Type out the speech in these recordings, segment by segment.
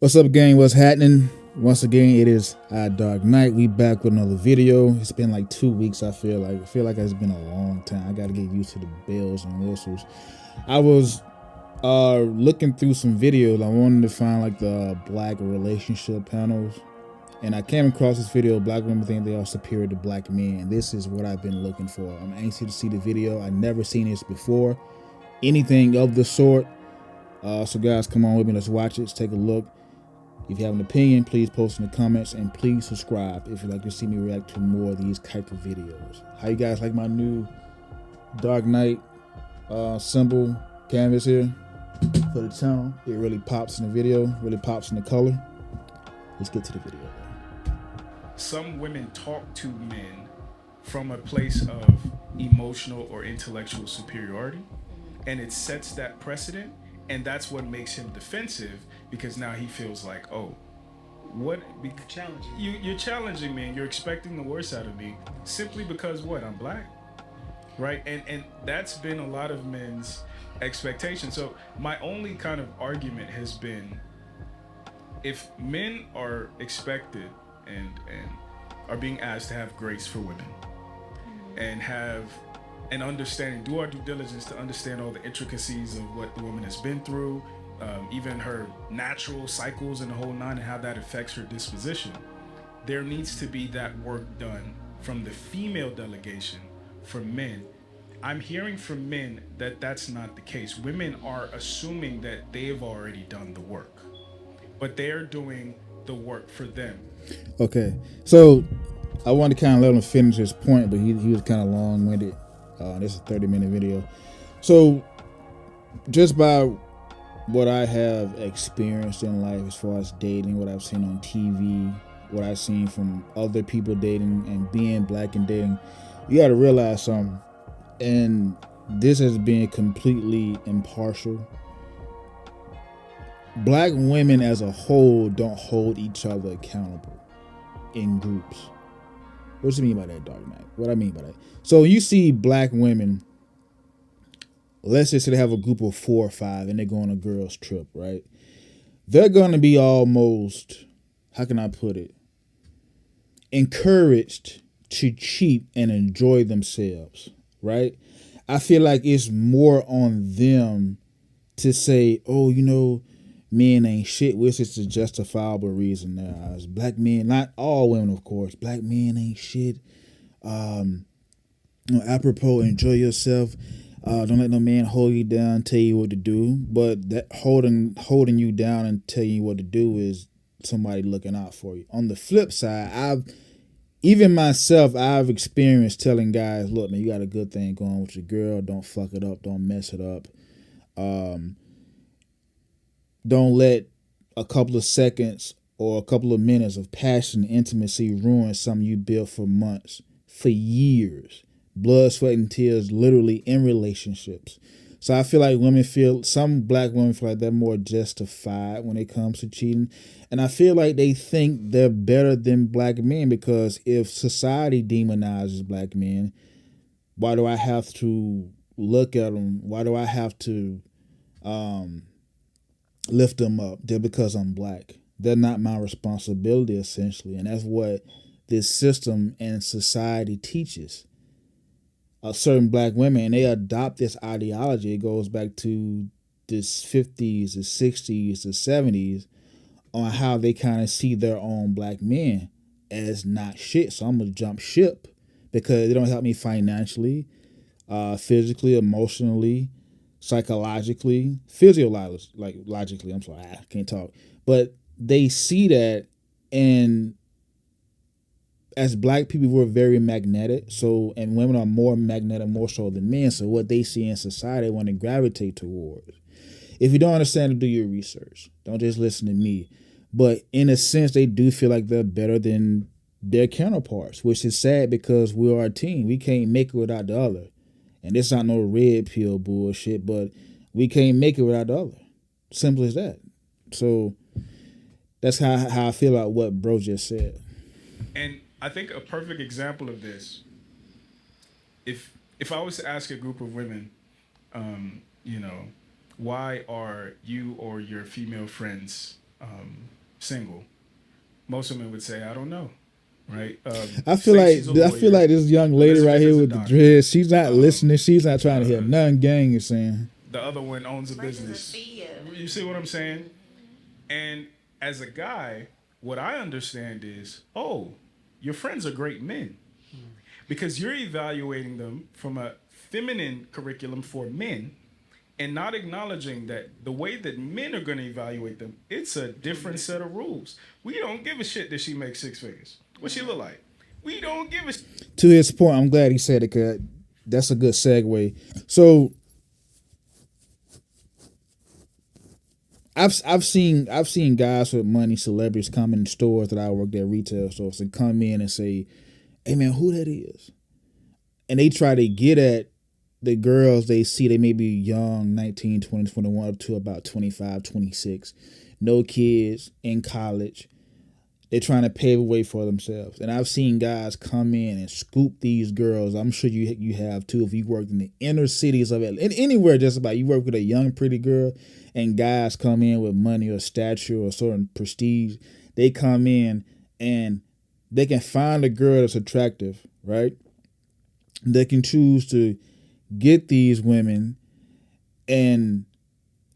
What's up, gang? What's happening? Once again, it is Dark Knight. We back with another video. It's been like 2 weeks. I feel like it's been a long time. I got to get used to the bells and whistles. I was looking through some videos. I wanted to find like the black relationship panels, and I came across this video. Black women think they are superior to black men, and this is what I've been looking for. I'm anxious to see the video. I've never seen this before, anything of the sort. So guys, come on with me. Let's watch it. Let's take a look. If you have an opinion, please post in the comments, and please subscribe if you'd like to see me react to more of these type of videos. How you guys like my new Dark Knight symbol canvas here for the channel? It really pops in the video, really pops in the color. Let's get to the video. Some women talk to men from a place of emotional or intellectual superiority, and it sets that precedent, and that's what makes him defensive, because now he feels like, oh, what? You're challenging me, and you're expecting the worst out of me simply because what? I'm black, right? And that's been a lot of men's expectation. So my only kind of argument has been, if men are expected and are being asked to have grace for women and have an understanding, do our due diligence to understand all the intricacies of what the woman has been through, even her natural cycles and the whole nine, and how that affects her disposition, there needs to be that work done from the female delegation for men. I'm hearing from men that that's not the case. Women are assuming that they've already done the work, but they're doing the work for them. Okay, so I wanted to kind of let him finish his point, but he was kind of long-winded. This is a 30-minute video. So just by what I have experienced in life as far as dating, what I've seen on TV, what I've seen from other people dating and being black and dating, you got to realize something. And this has been completely impartial. Black women as a whole don't hold each other accountable in groups. What do you mean by that, Dark Knight? What I mean by that? So you see black women, let's just say they have a group of 4 or 5 and they go on a girls trip, right? They're going to be almost, how can I put it, encouraged to cheat and enjoy themselves, right? I feel like it's more on them to say, oh, you know, men ain't shit, which is a justifiable reason now. As black men, not all women, of course, black men ain't shit. Apropos, enjoy yourself. Don't let no man hold you down, tell you what to do. But that holding you down and telling you what to do is somebody looking out for you. On the flip side, I've experienced telling guys, look, man, you got a good thing going with your girl. Don't fuck it up. Don't mess it up. Don't let a couple of seconds or a couple of minutes of passion and intimacy ruin something you built for months, for years. Blood, sweat, and tears, literally in relationships. So I feel like some black women feel like they're more justified when it comes to cheating. And I feel like they think they're better than black men, because if society demonizes black men, why do I have to look at them? Why do I have to lift them up just because I'm black? They're not my responsibility, essentially. And that's what this system and society teaches certain black women, and they adopt this ideology. It goes back to the 50s, the 60s, the 70s, on how they kind of see their own black men as not shit. So I'm gonna jump ship because they don't help me financially, physically, emotionally, psychologically, logically. I'm sorry, I can't talk. But they see that, and as black people, we're very magnetic. So, and women are more magnetic, more so than men. So what they see in society, they want to gravitate towards. If you don't understand it, do your research. Don't just listen to me. But in a sense, they do feel like they're better than their counterparts, which is sad because we are a team. We can't make it without the other. And it's not no red pill bullshit, but we can't make it without the other. Simple as that. So that's how I feel about what bro just said. And I think a perfect example of this, if I was to ask a group of women, why are you or your female friends single, most women would say, I don't know. Right? I Say she's a feel lawyer. like this young lady right Elizabeth here is a with the doctor. dreads. She's not listening. She's not trying to hear nothing gang is saying. The other one owns a Versus a business. CEO. You see what I'm saying? And as a guy, what I understand is, oh, your friends are great men. Because you're evaluating them from a feminine curriculum for men and not acknowledging that the way that men are going to evaluate them, it's a different set of rules. We don't give a shit that she makes six figures. What she look like? We don't give a To his point, I'm glad he said it, because that's a good segue. So I've seen guys with money, celebrities, come in stores that I worked at, retail stores, and come in and say, "Hey man, who that is?" And they try to get at the girls they see. They may be young, 19, 20, 21, up to about 25, 26, no kids, in college. They're trying to pave a way for themselves. And I've seen guys come in and scoop these girls. I'm sure you have too, if you worked in the inner cities of it, anywhere just about. You work with a young, pretty girl, and guys come in with money or stature or certain prestige. They come in and they can find a girl that's attractive, right? They can choose to get these women, and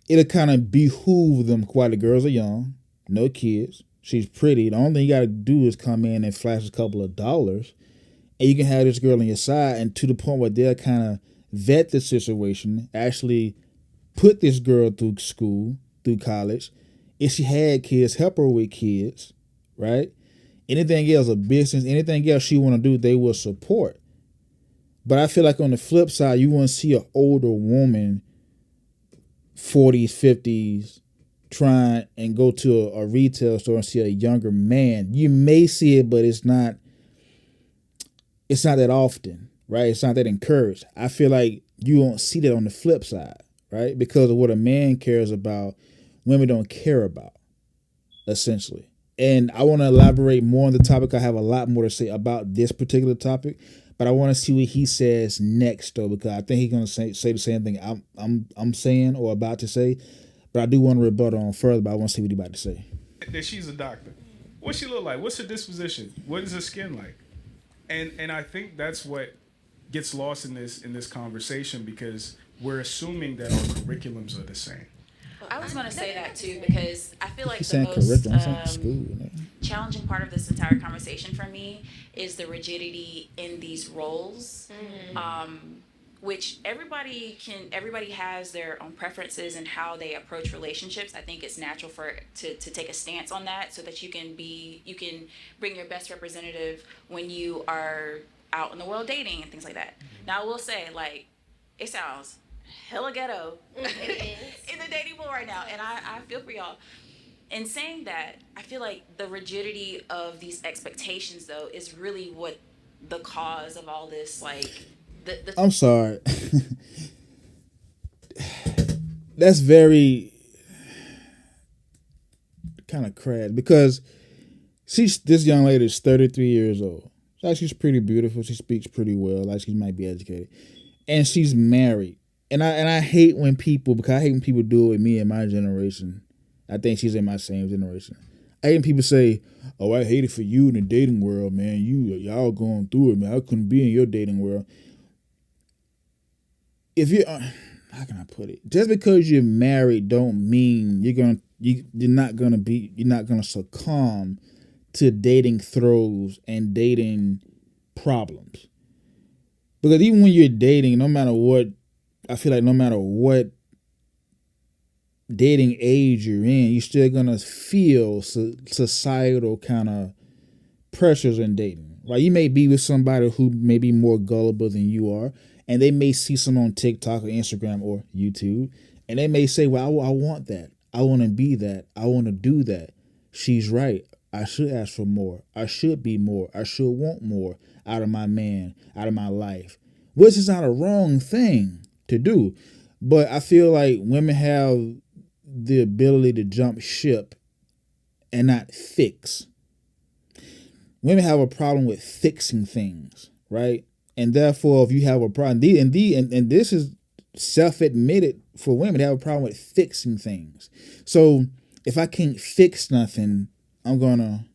it'll kind of behoove them. While the girls are young, no kids, she's pretty. The only thing you got to do is come in and flash a couple of dollars, and you can have this girl on your side, and to the point where they'll kind of vet the situation, actually put this girl through school, through college. If she had kids, help her with kids, right? Anything else, a business, anything else she want to do, they will support. But I feel like on the flip side, you want to see an older woman, 40s, 50s, trying and go to a retail store and see a younger man. You may see it, but it's not that often, right? It's not that encouraged. I feel like you won't see that on the flip side, right? Because of what a man cares about, women don't care about, essentially. And I want to elaborate more on the topic. I have a lot more to say about this particular topic, but I want to see what he says next, though, because I think he's going to say the same thing I'm saying or about to say. But I do want to rebuttal on further, but I want to see what he's about to say. that she's a doctor. What she look like? What's her disposition? What is her skin like? And I think that's what gets lost in this conversation, because we're assuming that our curriculums are the same. I was going to say that too, because I feel like He's the saying curriculum, I'm saying most school. challenging part of this entire conversation for me is the rigidity in these roles. Which everybody has their own preferences and how they approach relationships. I think it's natural to take a stance on that, so that you can bring your best representative when you are out in the world dating and things like that. Now I will say, like, it sounds hella ghetto in the dating pool right now, and I feel for y'all. In saying that, I feel like the rigidity of these expectations, though, is really what the cause of all this, like, I'm sorry. That's very kind of crad, because this young lady is 33 years old. Like, she's pretty beautiful. She speaks pretty well. Like, she might be educated, and she's married. And I hate when people, because I hate when people do it with me in my generation. I think she's in my same generation. I hate when people say, "Oh, I hate it for you in the dating world, man. Y'all going through it, man. I couldn't be in your dating world." If you're, how can I put it? Just because you're married don't mean you're not gonna succumb to dating throes and dating problems. Because even when you're dating, no matter what, I feel like no matter what dating age you're in, you're still gonna feel societal kind of pressures in dating. Right? You may be with somebody who may be more gullible than you are, and they may see some on TikTok or Instagram or YouTube, and they may say, "Well, I want that. I want to be that. I want to do that." She's right. I should ask for more. I should be more. I should want more out of my man, out of my life, which is not a wrong thing to do. But I feel like women have the ability to jump ship and not fix. Women have a problem with fixing things, right? And therefore, if you have a problem, and this is self-admitted for women, they have a problem with fixing things. So if I can't fix nothing, I'm gonna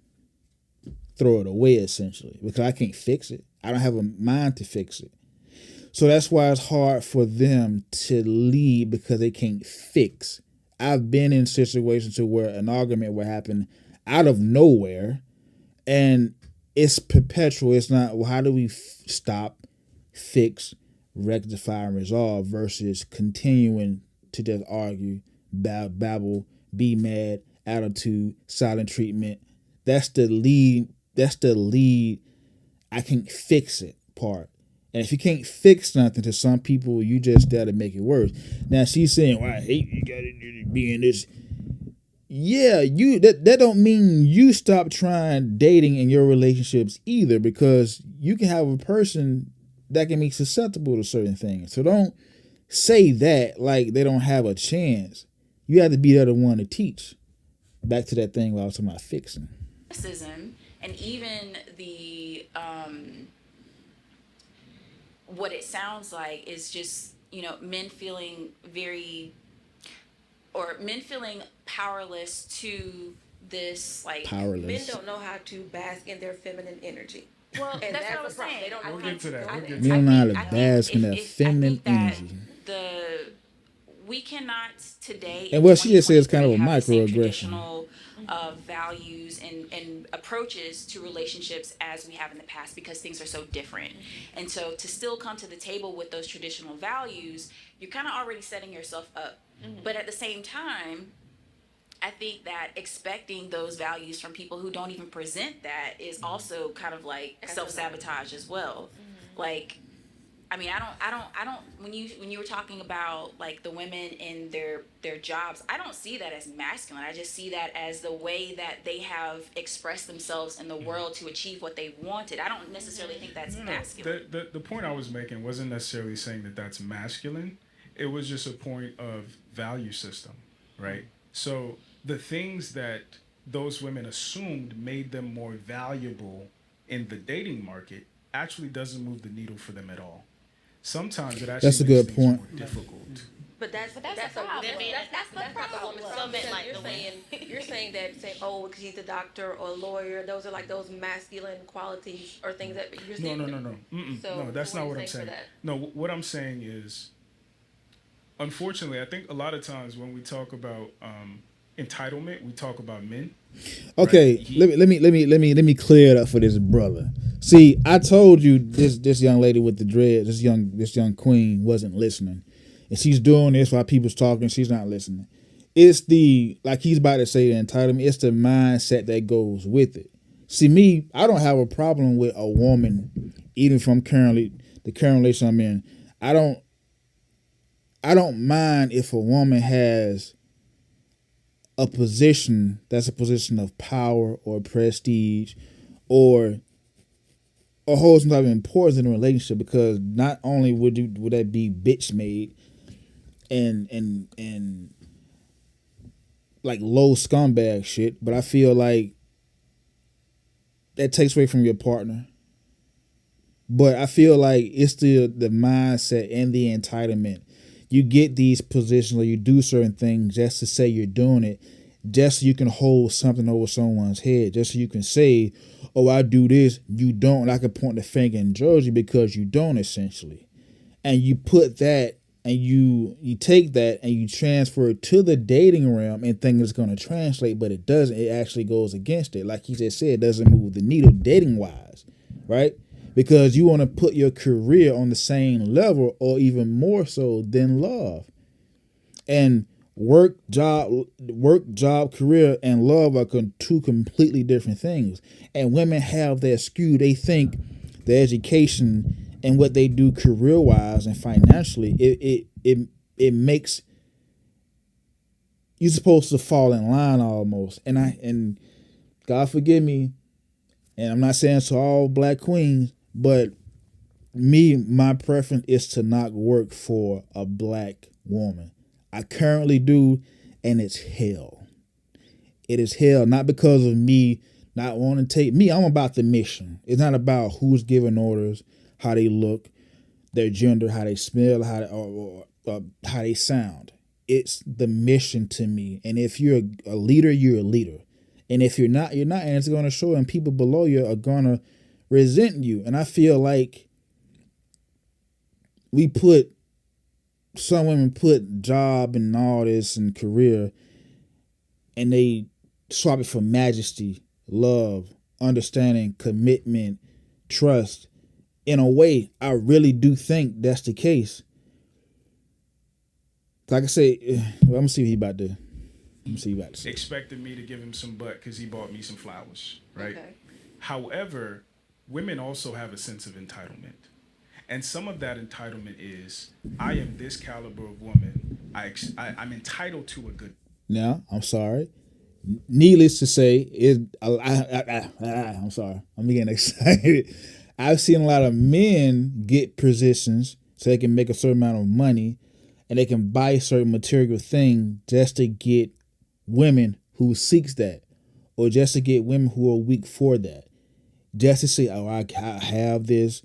throw it away essentially because I can't fix it. I don't have a mind to fix it. So that's why it's hard for them to lead because they can't fix. I've been in situations to where an argument will happen out of nowhere and it's perpetual. It's not, well, how do we stop, fix, rectify, and resolve versus continuing to just argue, babble, be mad, attitude, silent treatment. That's the lead. I can't fix it part. And if you can't fix nothing to some people, you just there to make it worse. Now she's saying, "Well, I hate you gotta be in this." Yeah, that don't mean you stop trying dating in your relationships either, because you can have a person that can be susceptible to certain things. So don't say that like they don't have a chance. You have to be there the one to teach. Back to that thing where I was talking about fixing. And even the what it sounds like is just, men feeling men feeling powerless to this, like, Powerless. Men don't know how to bask in their feminine energy. Well, And that's what I the was problem. saying. They don't know We'll how get to that. do We'll it. get We to don't that. know how to bask in if- that if- feminine I think energy. we cannot today. And what she just said is kind of a 2023 have the same microaggression. traditional values and approaches to relationships as we have in the past, because things are so different. And so to still come to the table with those traditional values, you're kind of already setting yourself up. But at the same time, I think that expecting those values from people who don't even present that is also kind of like self-sabotage as well. Like, I mean, I don't. When you were talking about like the women in their jobs, I don't see that as masculine. I just see that as the way that they have expressed themselves in the world to achieve what they wanted. I don't necessarily think that's masculine. The point I was making wasn't necessarily saying that that's masculine. It was just a point of value system, right? So the things that those women assumed made them more valuable in the dating market actually doesn't move the needle for them at all. Sometimes it actually That's a makes good things point. more difficult. But that's the a problem. that's not the woman's fault. Because like you're saying that oh, because he's a doctor or a lawyer, those are like those masculine qualities or things that you're saying. No. So No, that's what not are what you I'm saying saying. for that? No, what I'm saying is, unfortunately, I think a lot of times when we talk about entitlement, we talk about men. Okay, Right? let me clear it up for this brother. See, I told you this young lady with the dreads, this young queen wasn't listening, and she's doing this while people's talking. She's not listening. It's the, like he's about to say, the entitlement. It's the mindset that goes with it. See, me, I don't have a problem with a woman, even from the current relation I'm in. I don't mind if a woman has a position that's a position of power or prestige or holds some type of importance in a relationship, because not only would that be bitch made and like low scumbag shit, but I feel like that takes away from your partner. But I feel like it's the mindset and the entitlement. You get these positions or you do certain things just to say you're doing it, just so you can hold something over someone's head, just so you can say, oh, I do this, you don't. And I can point the finger and judge you because you don't, essentially. And you put that and you take that and you transfer it to the dating realm and think it's going to translate, but it doesn't. It actually goes against it. Like he just said, it doesn't move the needle dating-wise, right? Because you want to put your career on the same level or even more so than love. And work, job, career, and love are two completely different things. And women have that skew. They think the education and what they do career-wise and financially, it makes you're supposed to fall in line almost. And God forgive me, and I'm not saying to all black queens, but my preference is to not work for a black woman. I currently do, and it's hell. It is hell, not because of me not wanting to take me. I'm about the mission. It's not about who's giving orders, how they look, their gender, how they smell, or how they sound. It's the mission to me. And if you're a leader, you're a leader. And if you're not, you're not, and it's going to show, and people below you are going to resent you. And I feel like some women put job and all this and career, and they swap it for majesty, love, understanding, commitment, trust. In a way, I really do think that's the case. Like I say, I'm gonna see what he about to. Let me see what he about to say. Expected me to give him some butt because he bought me some flowers, right? Okay. However, women also have a sense of entitlement. And some of that entitlement is, I am this caliber of woman. I'm entitled to a good. Now, I'm sorry. Needless to say, I'm sorry. I'm getting excited. I've seen a lot of men get positions so they can make a certain amount of money, and they can buy a certain material thing just to get women who seeks that, or just to get women who are weak for that. Just to say, oh, I have this.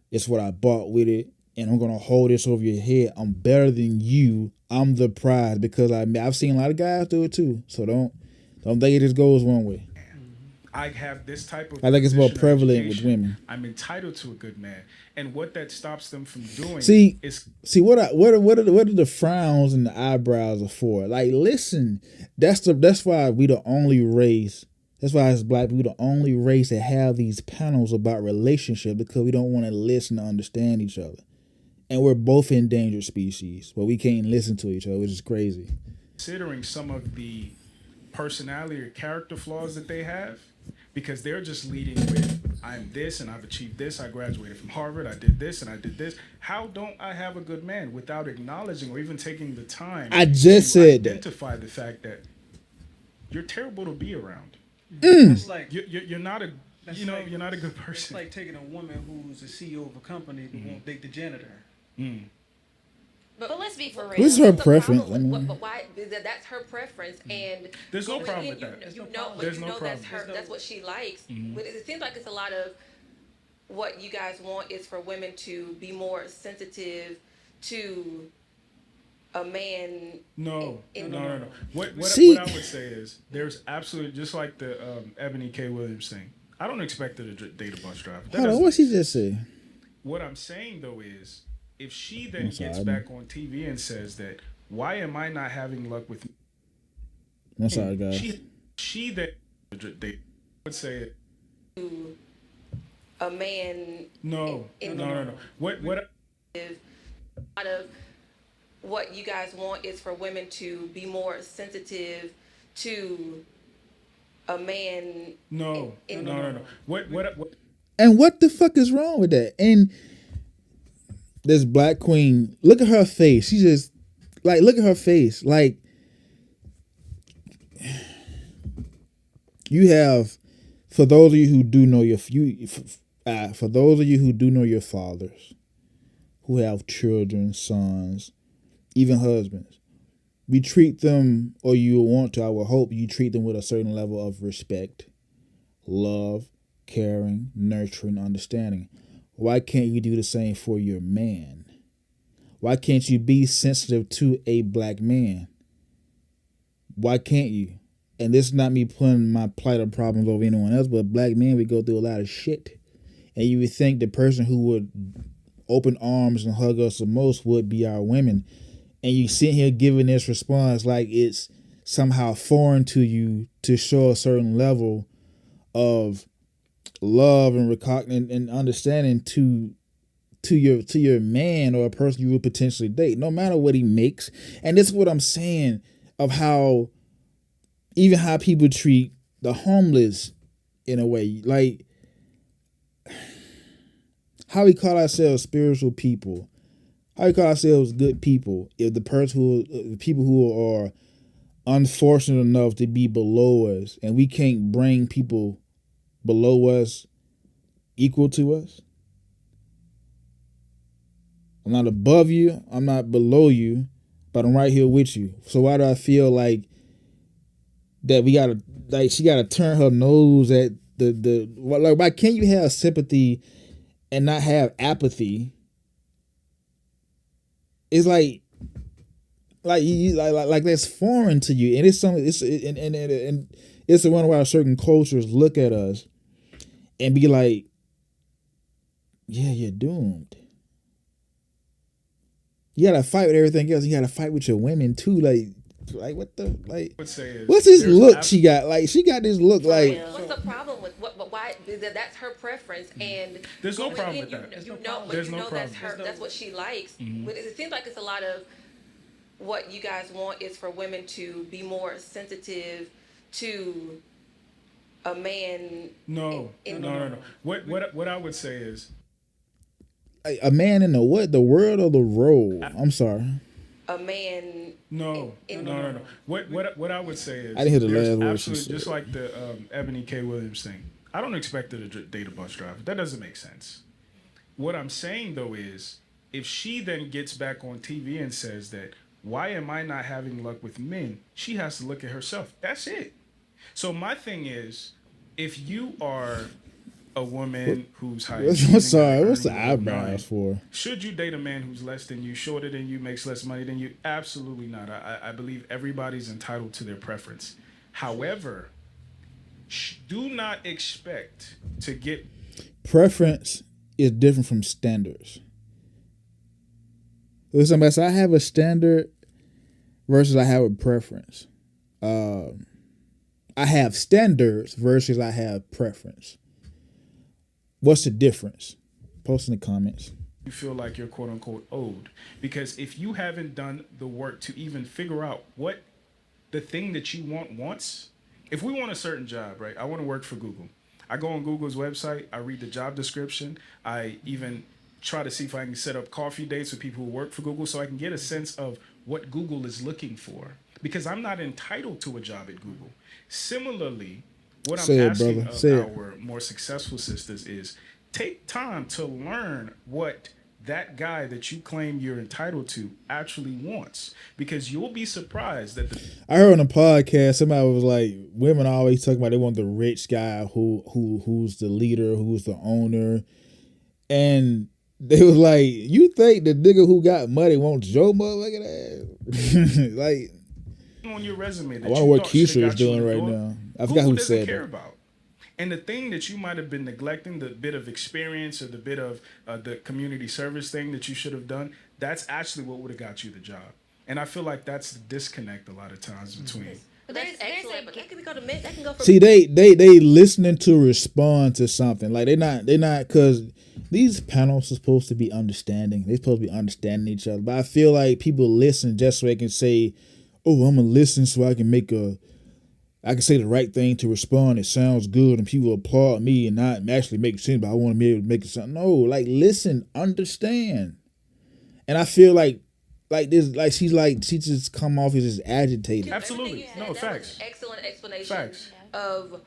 It's what I bought with it, and I'm gonna hold this over your head. I'm better than you. I'm the prize, because I've seen a lot of guys do it too. So don't think it just goes one way. I have this type of. I think it's more position or prevalent with education. women. I'm entitled to a good man, and what that stops them from doing See, is what are the frowns and the eyebrows are for? Like, listen, that's why we the only race. That's why as black people, the only race that have these panels about relationship, because we don't want to listen to understand each other. And we're both endangered species, but we can't listen to each other, which is crazy. considering some of the personality or character flaws that they have, because they're just leading with, I'm this and I've achieved this, I graduated from Harvard, I did this and I did this. How don't I have a good man, without acknowledging or even taking the time I just to said that. identify the fact that you're terrible to be around. That's like You're not a that's you're not a good It's person. like taking a woman who's the CEO of a company but won't date the janitor. But let's be for real. This is her What's the preference. problem with- I mean, but why? That's her preference, and There's no but problem you, with that. You There's no know, problem. but There's you no know that's problem. her. That's what she likes. But it seems like it's a lot of what you guys want is for women to be more sensitive to a man. No. in- What See- I would say is, there's absolutely, just like the Ebony K. Williams thing. I don't expect her to date a bus driver. That hold on, doesn't what she exist. just say? What I'm saying though is, if she then sorry, gets I back on TV and says that, why am I not having luck with I'm sorry, guys. she then they would say to a man. no. What A lot of what you guys want is for women to be more sensitive to a man. no. What And what the fuck is wrong with that? And this black queen, look at her face. She just, like, look at her face. Like, you have, for those of you who do know for those of you who do know your fathers, who have children, sons, even husbands, we treat them, or you want to, I would hope you treat them with a certain level of respect, love, caring, nurturing, understanding. Why can't you do the same for your man? Why can't you be sensitive to a black man? Why can't you? And this is not me putting my plight or problems over anyone else, but black men, we go through a lot of shit. And you would think the person who would open arms and hug us the most would be our women. And you sit here giving this response like it's somehow foreign to you to show a certain level of love and understanding to your man, or a person you would potentially date, no matter what he makes. And this is what I'm saying of how people treat the homeless in a way, like how we call ourselves spiritual people, how we call ourselves good people. If the people who are unfortunate enough to be below us, and we can't bring people below us equal to us. I'm not above you, I'm not below you, but I'm right here with you. So why do I feel like that she gotta turn her nose at why can't you have sympathy and not have apathy? It's like that's foreign to you, and it's something. And It's the one why certain cultures look at us and be like, yeah, you're doomed. You gotta fight with everything else. You gotta fight with your women too. Like what the like? I would say is What's this there's look she got? Like she got this look like. What's the problem with what? But why? That's her preference, and There's no but problem again, with that. You know, but There's you no know that's problem. her. That's what she likes. But it seems like it's a lot of what you guys want is for women to be more sensitive to a man. No. What I would say is A man in the what? The world or the role? I'm sorry. A man. no. What I would say is I didn't hear the there's last word she absolutely said. just like the Ebony K. Williams thing. I don't expect her to date a bus driver. That doesn't make sense. What I'm saying though is if she then gets back on TV and says that why am I not having luck with men, she has to look at herself. That's it. So my thing is, if you are a woman who's high, I'm sorry. What's the eyebrows for? should you date a man who's less than you, shorter than you, makes less money than you? Absolutely not. I believe everybody's entitled to their preference. However, do not expect to get Preference is different from standards. Listen, I have a standard versus I have a preference. I have standards versus I have preference. What's the difference? Post in the comments. you feel like you're quote unquote owed. Because if you haven't done the work to even figure out what the thing that you wants, if we want a certain job, right? I want to work for Google. I go on Google's website, I read the job description, I even try to see if I can set up coffee dates with people who work for Google so I can get a sense of what Google is looking for. Because I'm not entitled to a job at Google. Similarly, what I'm asking of our more successful sisters is take time to learn what that guy that you claim you're entitled to actually wants, because you'll be surprised that I heard on a podcast somebody was like, women always talk about they want the rich guy who's the leader, who's the owner, and they was like, you think the nigga who got money wants your motherfucking ass? Like, on your resume that I wonder you what thought should've Keisha is got you in doing the right door, now. I forgot Google who doesn't said care that. about. And the thing that you might have been neglecting, the bit of experience or the bit of the community service thing that you should have done, that's actually what would have got you the job. And I feel like that's the disconnect a lot of times between. But that's excellent. But that can go to men. That can go for. See, they listening to respond to something. Like they're not because these panels are supposed to be understanding. They're supposed to be understanding each other. But I feel like people listen just so they can say, "Oh, I'm gonna listen so I can I can say the right thing to respond. It sounds good, and people applaud me and not actually make sense. But I want to be able to make it sound no. Like listen, understand. And I feel like this, she just come off as just agitated. Absolutely. No, that facts. was an excellent explanation Facts. of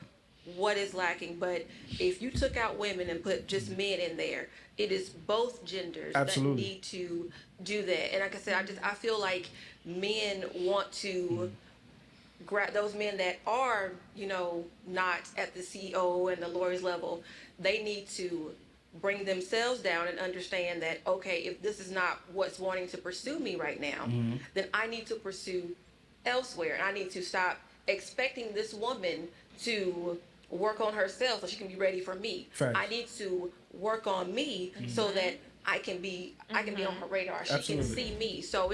what is lacking. But if you took out women and put just men in there, it is both genders Absolutely. that need to do that. And like I said, I feel like men want to grab those men that are, not at the CEO and the lawyer's level. They need to bring themselves down and understand that, okay, if this is not what's wanting to pursue me right now, then I need to pursue elsewhere. And I need to stop expecting this woman to work on herself so she can be ready for me. Facts. I need to work on me so that I can be on her radar. She Absolutely. can see me. So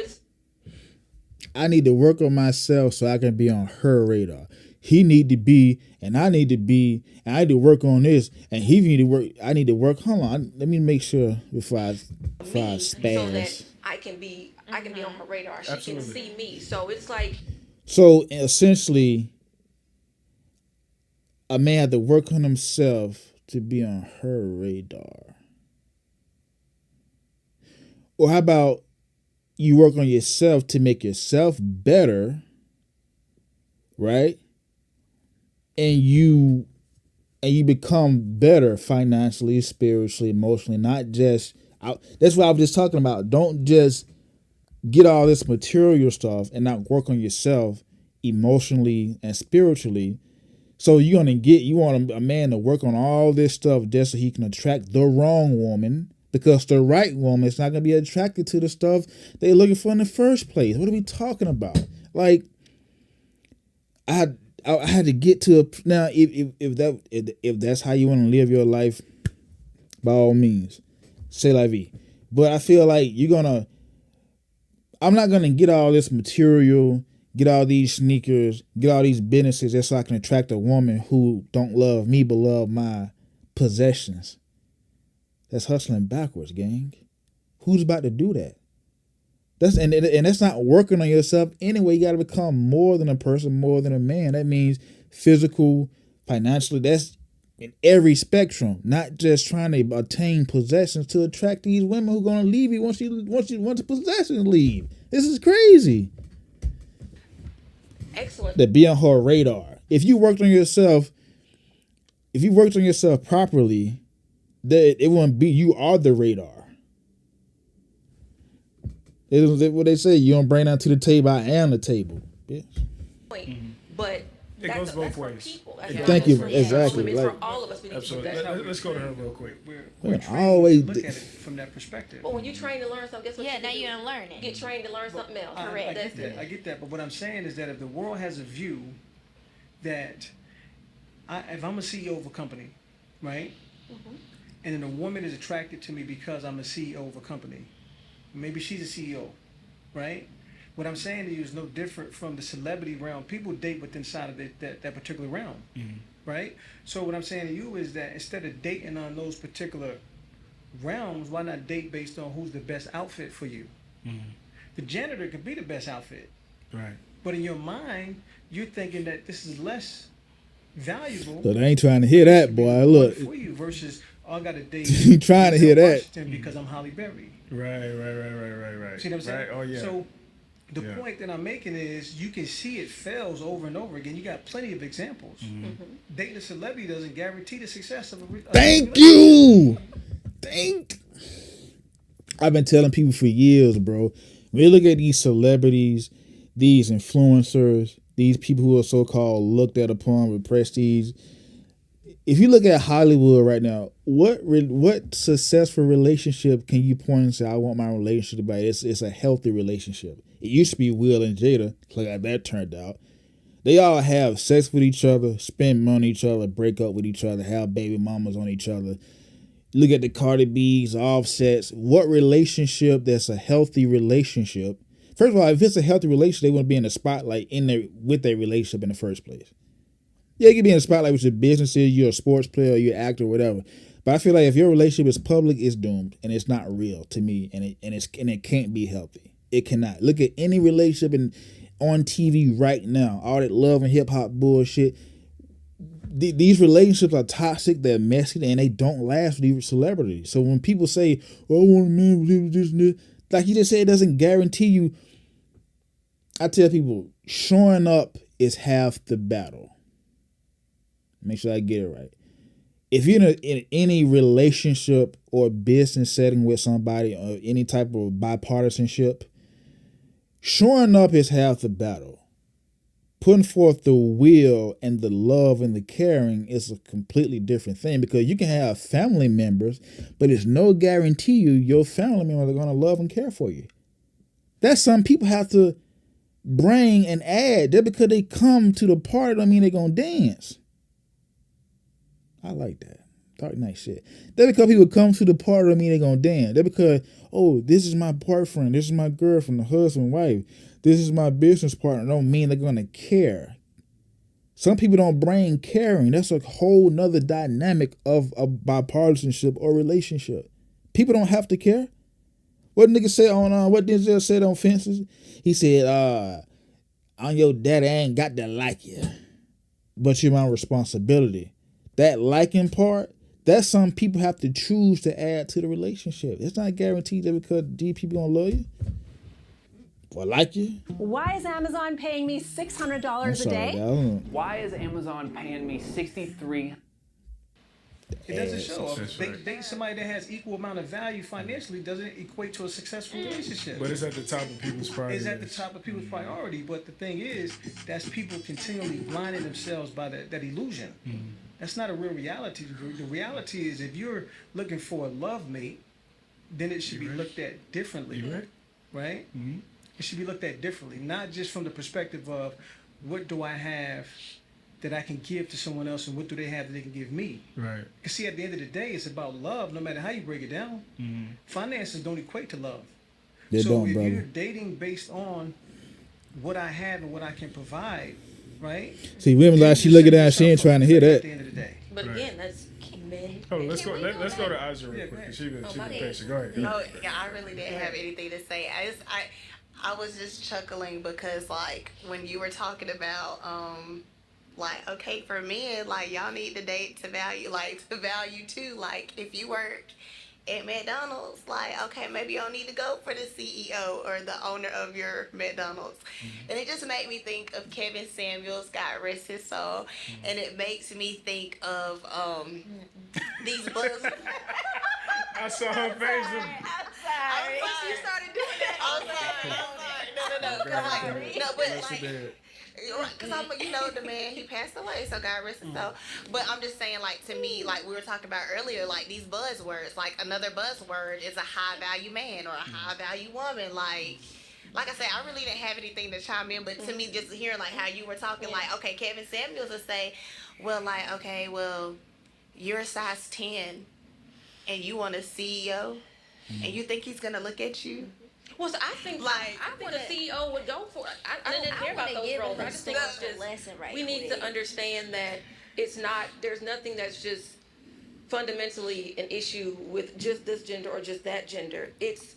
I need to work on myself so I can be on her radar. He need to be, and I need to be, and I need to work on this, and he need to work. I need to work. Hold on, let me make sure before I spaz. so that I can be on her radar. She Absolutely. can see me. So it's like. So essentially, a man had to work on himself to be on her radar. Or how about you work on yourself to make yourself better, right? And you become better financially, spiritually, emotionally, not just that's what I was just talking about. Don't just get all this material stuff and not work on yourself emotionally and spiritually. So you want a man to work on all this stuff just so he can attract the wrong woman, because the right woman is not going to be attracted to the stuff they're looking for in the first place. What are we talking about? Like, I I had to get to a now. If that's how you want to live your life, by all means, c'est la vie. But I feel like I'm not gonna get all this material, get all these sneakers, get all these businesses just so I can attract a woman who don't love me but love my possessions. That's hustling backwards, gang. Who's about to do that? And that's not working on yourself anyway. You got to become more than a person, more than a man. That means physical, financially. That's in every spectrum. Not just trying to attain possessions to attract these women who are going to leave you once the possessions leave. This is crazy. Excellent. To be on her radar. If you worked on yourself properly, that it wouldn't be. You are the radar. It's what they say. You don't bring that to the table. I am the table. Yeah. But It goes both ways. People. Thank you. For Exactly. It's Like, for all of us. We need Absolutely. to do that. Let's go to her real quick. We're I trained always to look did- at it from that perspective. But when you train to learn something, guess what? Yeah, you now do? you unlearn it. Get trained to learn something else. I That's get that. I get that. But what I'm saying is that if the world has a view that if I'm a CEO of a company, right, and then a woman is attracted to me because I'm a CEO of a company, maybe she's a CEO, right? What I'm saying to you is no different from the celebrity realm. People date within inside of that particular realm, right? So what I'm saying to you is that instead of dating on those particular realms, why not date based on who's the best outfit for you? The janitor could be the best outfit, Right. but in your mind, you're thinking that this is less valuable. Look, I ain't trying to hear that, boy. Look, for you versus I got to date. You trying to hear Denzel that. Washington because I'm Holly Berry. Right. See what I'm saying? Right. Oh yeah. So the Yeah. point that I'm making is you can see it fails over and over again. You got plenty of examples. Dating a celebrity doesn't guarantee the success of a thank you. I've been telling people for years, bro. When you look at these celebrities, these influencers, these people who are so-called looked at upon with prestige. If you look at Hollywood right now, what successful relationship can you point and say, I want my relationship to be? It's a healthy relationship. It used to be Will and Jada. Look how that turned out. They all have sex with each other, spend money on each other, break up with each other, have baby mamas on each other. Look at the Cardi B's, Offsets. What relationship that's a healthy relationship? First of all, if it's a healthy relationship, they wouldn't be in the spotlight with their relationship in the first place. Yeah, you can be in the spotlight with your businesses, you're a sports player, you're an actor, whatever. But I feel like if your relationship is public, it's doomed and it's not real to me, and it can't be healthy. It cannot. Look at any relationship on TV right now. All that love and hip hop bullshit. These relationships are toxic, they're messy, and they don't last with these celebrities. So when people say, "Oh, I want a man with this and this," like you just said, it doesn't guarantee you. I tell people, showing up is half the battle. Make sure I get it right. If you're in any relationship or business setting with somebody or any type of bipartisanship, showing up is half the battle. Putting forth the will and the love and the caring is a completely different thing, because you can have family members, but it's no guarantee your family members are going to love and care for you. That's something people have to bring and add. Just because they come to the party don't mean they're going to dance. I like that. Dark night shit. That because people come to the party don't mean they're going to dance. That because, oh, this is my boyfriend, this is my girlfriend, the husband, wife, this is my business partner, don't mean they're going to care. Some people don't bring caring. That's a whole nother dynamic of a bipartisanship or relationship. People don't have to care. What nigga said on what Denzel said on Fences? He said, on your daddy, I ain't got to like you, but you're my responsibility. That liking part, that's something people have to choose to add to the relationship. It's not guaranteed that because these people gonna love you or like you. Why is Amazon paying me $600 a day? Why is Amazon paying me $63? It doesn't show. Dating somebody that has equal amount of value financially doesn't equate to a successful relationship. But it's at the top of people's priorities. It's at the top of people's priority. But the thing is, that's people continually blinding themselves by that illusion. That's not a real reality. The reality is, if you're looking for a love mate, then it should be looked at differently. Right? It should be looked at differently, not just from the perspective of what do I have that I can give to someone else, and what do they have that they can give me? Right. Because see, at the end of the day, it's about love. No matter how you break it down, finances don't equate to love. They so don't, if brother. you're dating based on what I have and what I can provide, right? See, women like she looking down, she ain't trying to hear At that. the end of the day. But Right. again, that's men. Oh, let's go. Can we Let's go back? to Aja real Yeah, quick. go ahead. She been my bad. patient. Go ahead. Oh, yeah, I really didn't have anything to say. I was just chuckling because, like, when you were talking about, like, okay, for men, like, y'all need to date to value too. Like, if you work at McDonald's, like, okay, maybe you don't need to go for the CEO or the owner of your McDonald's. And it just made me think of Kevin Samuels, God rest his soul. And it makes me think of these books. I saw her face. I'm Once you started doing that, I'm sorry. No. But like, because I'm, the man, he passed away, so God rest his soul. But I'm just saying, like, to me, like we were talking about earlier, like these buzzwords, like another buzzword is a high value man or a high value woman. Like I said, I really didn't have anything to chime in, but to me, just hearing like how you were talking, like, okay, Kevin Samuels would say, well, like, okay, well, you're a size 10 and you want a CEO and you think he's gonna look at you? well, so I think a CEO would go for it. I don't care about those roles. I just think it's just lesson right we need to understand that there's nothing that's just fundamentally an issue with just this gender or just that gender. It's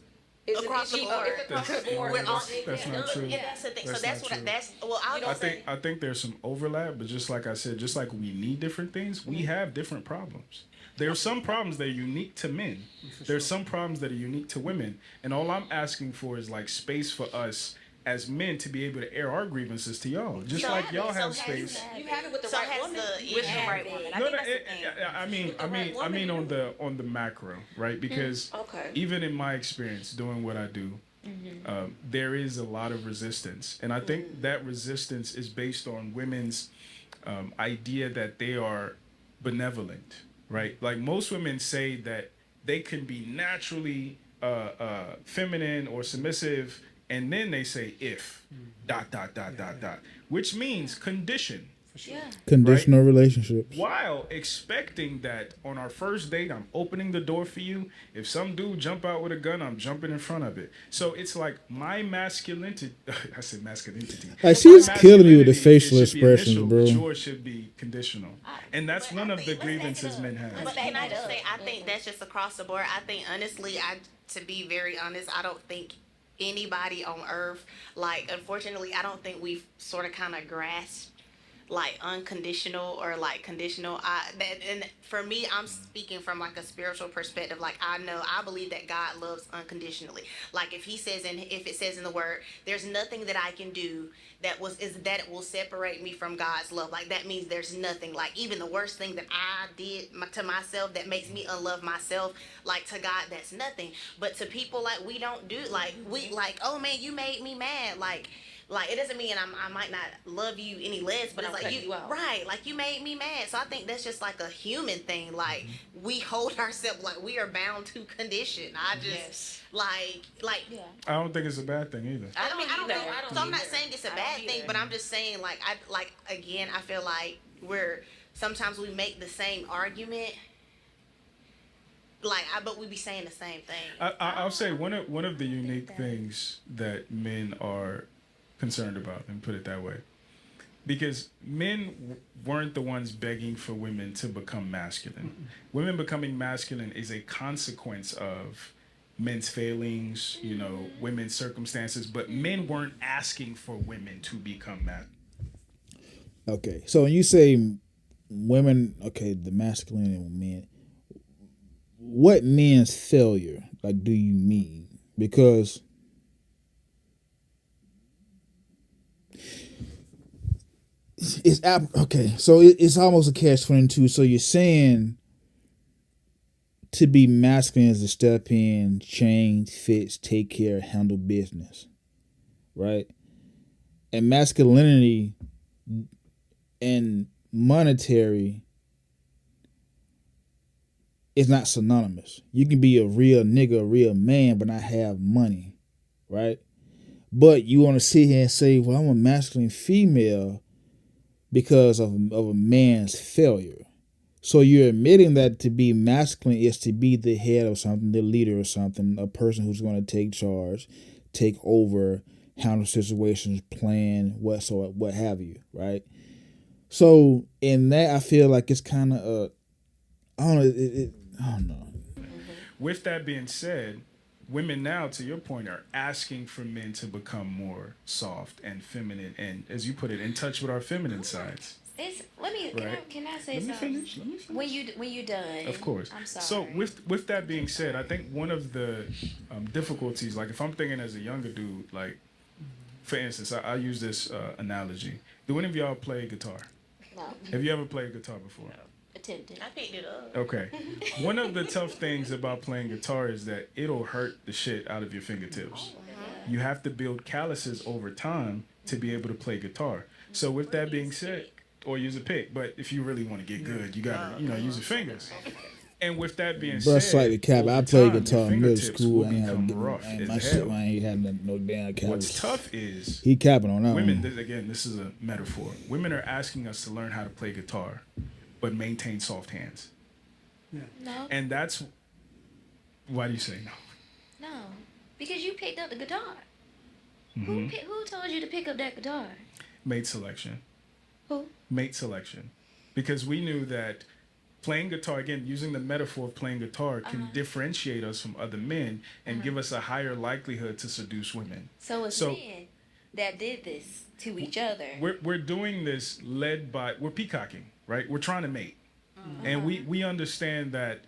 Across an the issue. board. It's across the board. We're all- That's not true. And that's the thing. That's So that's not what true. I I think there's some overlap, but just like I said, just like we need different things, we have different problems. There are some problems that are unique to men. There's some problems that are unique to women. And all I'm asking for is like space for us as men to be able to air our grievances to y'all. Just So like have y'all it. have So has space. that. You have it with the So right has woman. the- With yeah. the right woman. I No, think that's the thing. I mean on the macro, right? Because Okay. even in my experience doing what I do, there is a lot of resistance, and I think that resistance is based on women's idea that they are benevolent, right? Like most women say that they can be naturally feminine or submissive, and then they say if dot dot dot dot dot, which means condition. Conditional relationships. While expecting that on our first date, I'm opening the door for you. If some dude jump out with a gun, I'm jumping in front of it. So it's like my masculinity. I said masculinity. Like she's My killing me with the masculinity, facial it should be expressions, initial, bro. but yours should be conditional, and that's But one I of the think- let's back it grievances up. men have. But can I just say, I think that's just across the board. I think honestly, to be very honest, I don't think anybody on earth, like, unfortunately, I don't think we've sort of kind of grasped like unconditional or like conditional. And for me, I'm speaking from like a spiritual perspective. Like I believe that God loves unconditionally. Like if it says in the word, there's nothing that I can do that it will separate me from God's love. Like that means there's nothing. Like even the worst thing that I did to myself that makes me unlove myself, like to God, that's nothing. But to people, like we don't do, like we like, oh man, you made me mad. Like it doesn't mean I might not love you any less, but it's like you out. right, like you made me mad. So I think that's just like a human thing. Like we hold ourselves like we are bound to condition. I just like I don't think it's a bad thing either. I mean I don't know. I don't So I'm not either. saying it's a I bad don't thing, either. but I'm just saying like again I feel like sometimes we make the same argument. But we be saying the same thing. I'll say one of the unique things that men are concerned about, and put it that way, because men weren't the ones begging for women to become masculine. Women becoming masculine is a consequence of men's failings, women's circumstances, but men weren't asking for women to become masculine. Okay, so when you say women, okay, the masculine and men, what men's failure like do you mean? Because it's okay, so it's almost a catch-22. So you're saying to be masculine is to step in, change, fix, take care, handle business, right? And masculinity and monetary is not synonymous. You can be a real nigga, a real man, but not have money, right? But you want to sit here and say, well, I'm a masculine female, because of a man's failure. So you're admitting that to be masculine is to be the head of something, the leader of something, a person who's going to take charge, take over, handle situations, plan, what have you, right? So in that, I feel like it's kind of I don't know. I don't know. With that being said, women now, to your point, are asking for men to become more soft and feminine, and as you put it, in touch with our feminine sides. Let me Right. can I say Let me something? finish. Let me finish. When you done. Of course. I'm sorry. So with that being said, I think one of the difficulties, like if I'm thinking as a younger dude, like for instance, I use this analogy. Do any of y'all play guitar? No. Have you ever played guitar before? Attempted. I picked it up. Okay. One of the tough things about playing guitar is that it'll hurt the shit out of your fingertips. You have to build calluses over time to be able to play guitar. So with that being said, or use a pick, but if you really want to get good, you gotta use your fingers. And with that being said, Slightly cap. over I played time, guitar your in middle fingertips school. will I ain't had become rough my as shit. hell. I ain't had no damn callus. What's tough is He capping on that women. one. Again, this is a metaphor. Women are asking us to learn how to play guitar, but maintain soft hands. No. And that's why do you say no? No. Because you picked up the guitar. Mm-hmm. Who told you to pick up that guitar? Mate selection. Who? Mate selection. Because we knew that playing guitar, again, using the metaphor of playing guitar, can differentiate us from other men and give us a higher likelihood to seduce women. So it's men that did this to each other. We're doing this led by, we're peacocking, right? We're trying to mate. And we understand that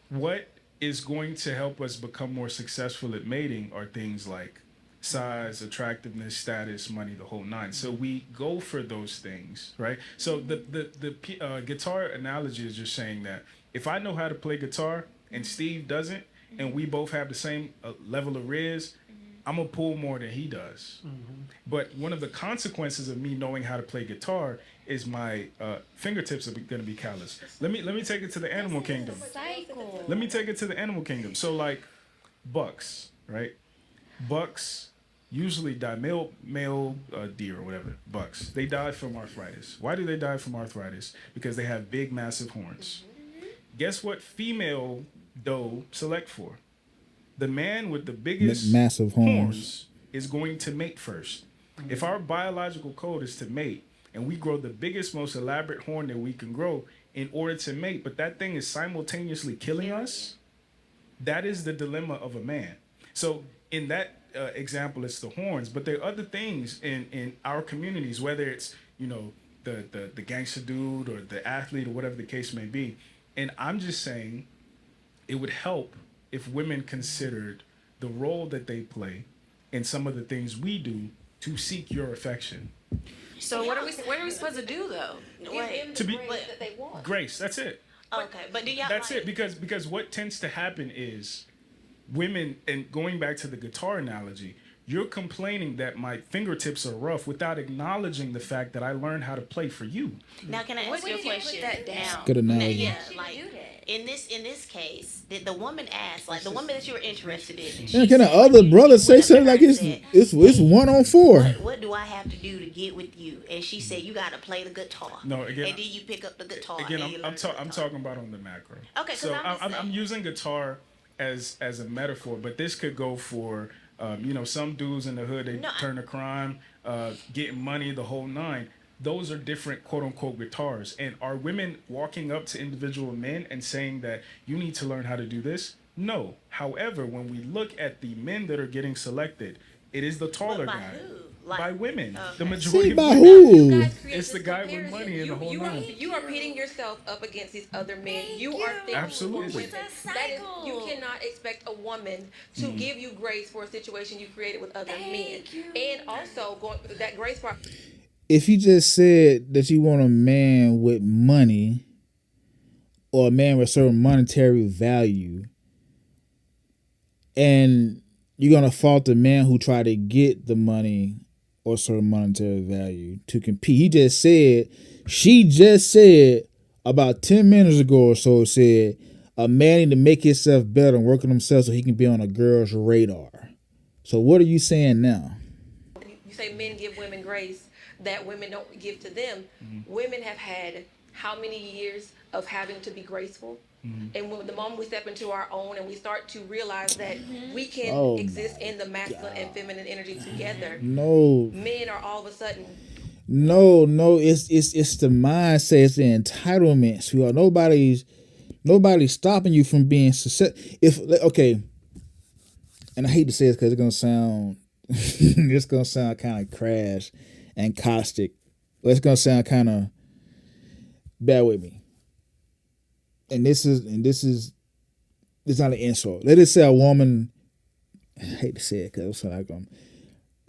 what is going to help us become more successful at mating are things like size, attractiveness, status, money, the whole nine. So we go for those things, right? So the guitar analogy is just saying that if I know how to play guitar and Steve doesn't, and we both have the same level of riz, I'm gonna pull more than he does. But one of the consequences of me knowing how to play guitar is my fingertips are gonna be callous. Let me take it to the animal kingdom. Cycle. Let me take it to the animal kingdom. So like bucks, right? Bucks usually die, male deer or whatever, bucks. They die from arthritis. Why do they die from arthritis? Because they have big, massive horns. Guess what female doe select for? The man with the biggest massive horns is going to mate first. If our biological code is to mate, and we grow the biggest, most elaborate horn that we can grow in order to mate, but that thing is simultaneously killing us, that is the dilemma of a man. So in that example, it's the horns, but there are other things in our communities, whether it's, the gangster dude or the athlete or whatever the case may be. And I'm just saying it would help if women considered the role that they play in some of the things we do to seek your affection. So what are we supposed to do though? Give them To the be- grace that they want. Grace, that's it. Okay, but do y'all? That's like, it. Because what tends to happen is women, and going back to the guitar analogy, you're complaining that my fingertips are rough without acknowledging the fact that I learned how to play for you. Now, can I ask you a question? Put that down. Good analogy. Yeah, She like do that. in this case, did the woman ask, like the woman that you were interested in? And can the other brother say something like it's 1-on-4? What do I have to do to get with you? And she said, you got to play the guitar. No, again, And then you pick up the guitar. Again, and you I'm learn the guitar. talking about on the macro. Okay, 'cause so I'm just I'm saying. using guitar as a metaphor, but this could go for some dudes in the hood, they turn to crime, getting money, the whole nine. Those are different quote unquote guitars. And are women walking up to individual men and saying that you need to learn how to do this? No. However, when we look at the men that are getting selected, it is the taller But by guy. who? Like, By women. okay. The majority of By women. who? Guys create It's the this guy with comparison. money and the whole nine. You are pitting yourself up against these other men. You are thinking Absolutely. for women. It's a That is, cycle. you cannot expect a woman to give you grace for a situation you created with other men. And also, that grace part. If you just said that you want a man with money or a man with certain monetary value, and you're gonna fault the man who tried to get the money or certain monetary value to compete. She just said about 10 minutes ago or so, said a man need to make himself better and work on himself so he can be on a girl's radar. So what are you saying now? You say men give women grace. that women don't give to them. Women have had how many years of having to be graceful? And when the moment we step into our own and we start to realize that we can Oh exist my in the masculine and feminine energy together, no, men are all of a sudden no. It's the mindset. It's the entitlement, sweetheart. Nobody's stopping you from being success. If okay, and I hate to say this because it's gonna sound kind of crass and caustic. It's gonna sound kind of, bear with me. And this is it's not an insult. Let us say a woman. I hate to say it because it's like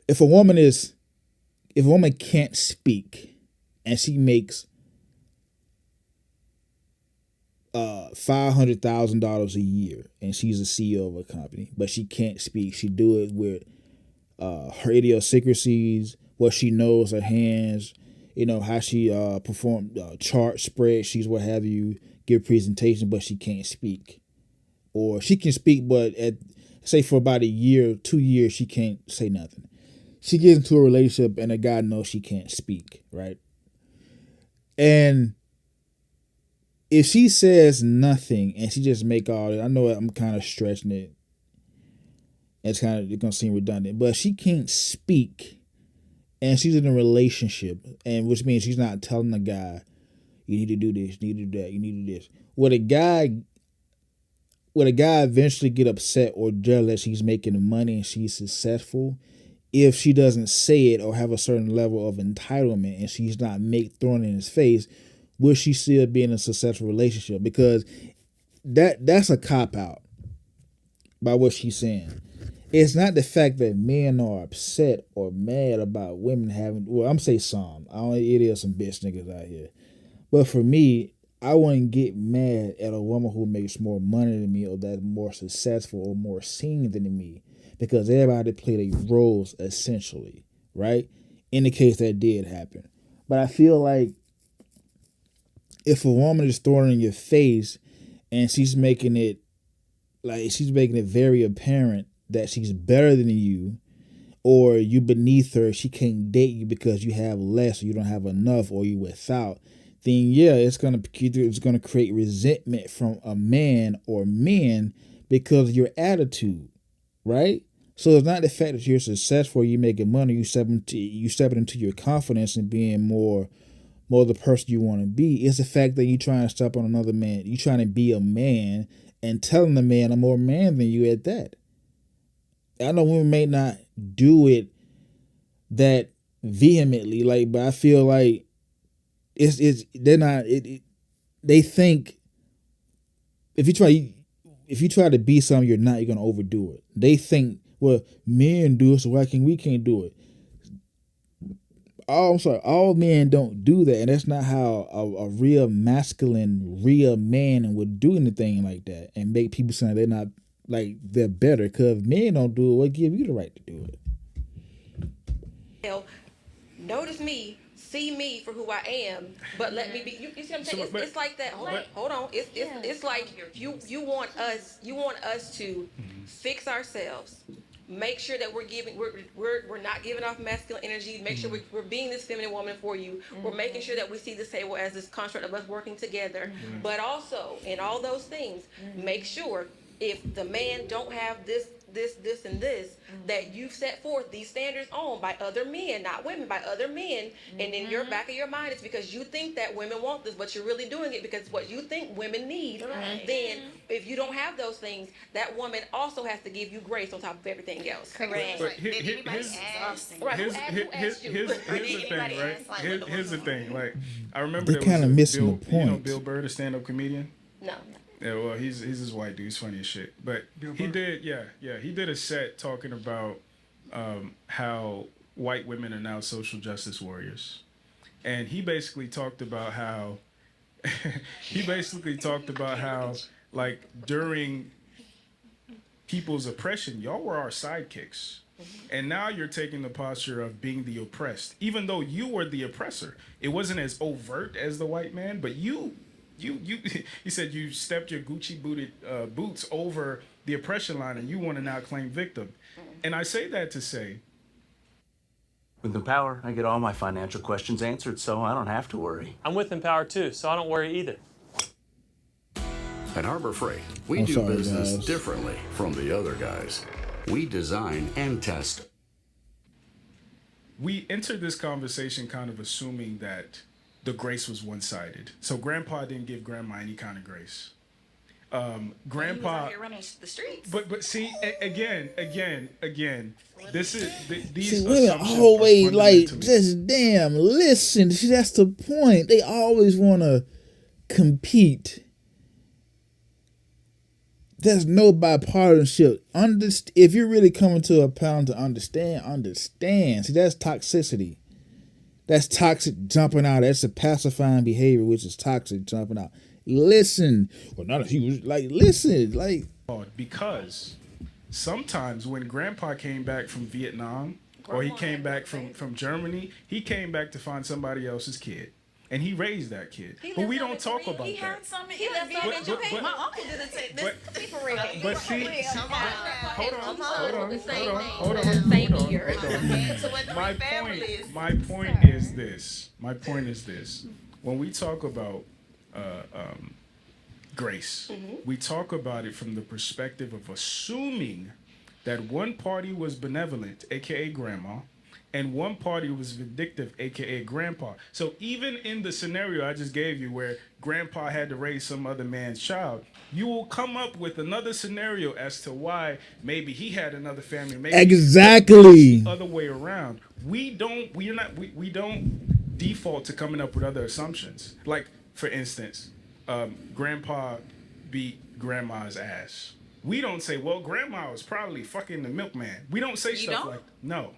if a woman can't speak and she makes $500,000 a year and she's a CEO of a company, but she can't speak. She do it with her idiosyncrasies, what she knows, her hands, how she perform chart spreadsheets, what have you, give presentations, but she can't speak. Or she can speak, but say for about a year, 2 years, she can't say nothing. She gets into a relationship and a guy knows she can't speak, right? And if she says nothing and she just make all it, I know I'm kind of stretching it. It's gonna seem redundant, but she can't speak, and she's in a relationship, and which means she's not telling the guy, you need to do this, you need to do that, you need to do this. Would a guy eventually get upset or jealous she's making money and she's successful if she doesn't say it or have a certain level of entitlement and she's not thrown in his face? Will she still be in a successful relationship? Because that's a cop out by what she's saying. It's not the fact that men are upset or mad about women having. Well, I'm say some. It is some bitch niggas out here, but for me, I wouldn't get mad at a woman who makes more money than me or that's more successful or more seen than me, because everybody play their roles essentially, right? In the case that did happen, but I feel like if a woman is throwing it in your face and she's making it very apparent that she's better than you or you beneath her, she can't date you because you have less or you don't have enough or you without, then yeah, it's gonna create resentment from a man or men because of your attitude, right? So it's not the fact that you're successful, you're making money, you stepping into your confidence and being more the person you want to be. It's the fact that you trying to step on another man. You trying to be a man and telling the man I'm more man than you at that. I know women may not do it that vehemently, but I feel like they're not. They think if you try to be something you're not, you're gonna overdo it. They think, well, men do it, so why we can't do it? All men don't do that, and that's not how a real masculine, real man would do anything like that and make people say they're not they're better. Because men don't do it, what give you the right to do it? Notice me, see me for who I am, but let me be. You see what I'm saying? It's like that. Hold on. It's like you want us to fix ourselves. Make sure that we're not giving off masculine energy. Make sure we're being this feminine woman for you. We're making sure that we see this table as this construct of us working together. But also in all those things, make sure if the man don't have this, and this, that you've set forth these standards on by other men, not women, by other men, and in your back of your mind, it's because you think that women want this, but you're really doing it because it's what you think women need. Then, if you don't have those things, that woman also has to give you grace on top of everything else. Correct. But Did anybody ask? Right, here's who asked you? the thing, right? Here's the thing. I remember They're there was kind of missing Bill, the point. Bill Burr, a stand-up comedian. No. Yeah, well, he's this white dude. He's funny as shit. But he did a set talking about how white women are now social justice warriors, and he basically talked about how during people's oppression, y'all were our sidekicks. And now you're taking the posture of being the oppressed, even though you were the oppressor. It wasn't as overt as the white man, but you he said you stepped your Gucci boots over the oppression line and you want to now claim victim. And I say that to say With Empower, I get all my financial questions answered, so I don't have to worry. I'm with Empower too, so I don't worry either. At Harbor Freight, we I'm do sorry, business guys. differently from the other guys. We design and test. We entered this conversation kind of assuming that the grace was one-sided. So Grandpa didn't give Grandma any kind of grace. Grandpa, He was out here running the streets. but see, again, this is these See, women assumptions are always like fundamentally- just damn. Listen, see, that's the point. They always want to compete. There's no bipartisanship. If you're really coming to a pound to understand. See, that's toxicity. That's toxic jumping out. That's a pacifying behavior, which is toxic jumping out. Listen. Well, not if he was like, listen, like. Because sometimes when Grandpa came back from Vietnam or he came back from Germany, he came back to find somebody else's kid. And he raised that kid. But we don't talk about He that. had some in He left some in Japan. but- My uncle did it. Be for real. But see, hold on. Same year. My point is this. When we talk about grace, we talk about it from the perspective of assuming that one party was benevolent, aka grandma, and one party was vindictive, aka grandpa. So even in the scenario I just gave you where grandpa had to raise some other man's child, you will come up with another scenario as to why maybe he had another family, maybe Exactly. the other way around. We don't default to coming up with other assumptions. Like, for instance, grandpa beat grandma's ass. We don't say, well, grandma was probably fucking the milkman. We don't say stuff don't? like, no.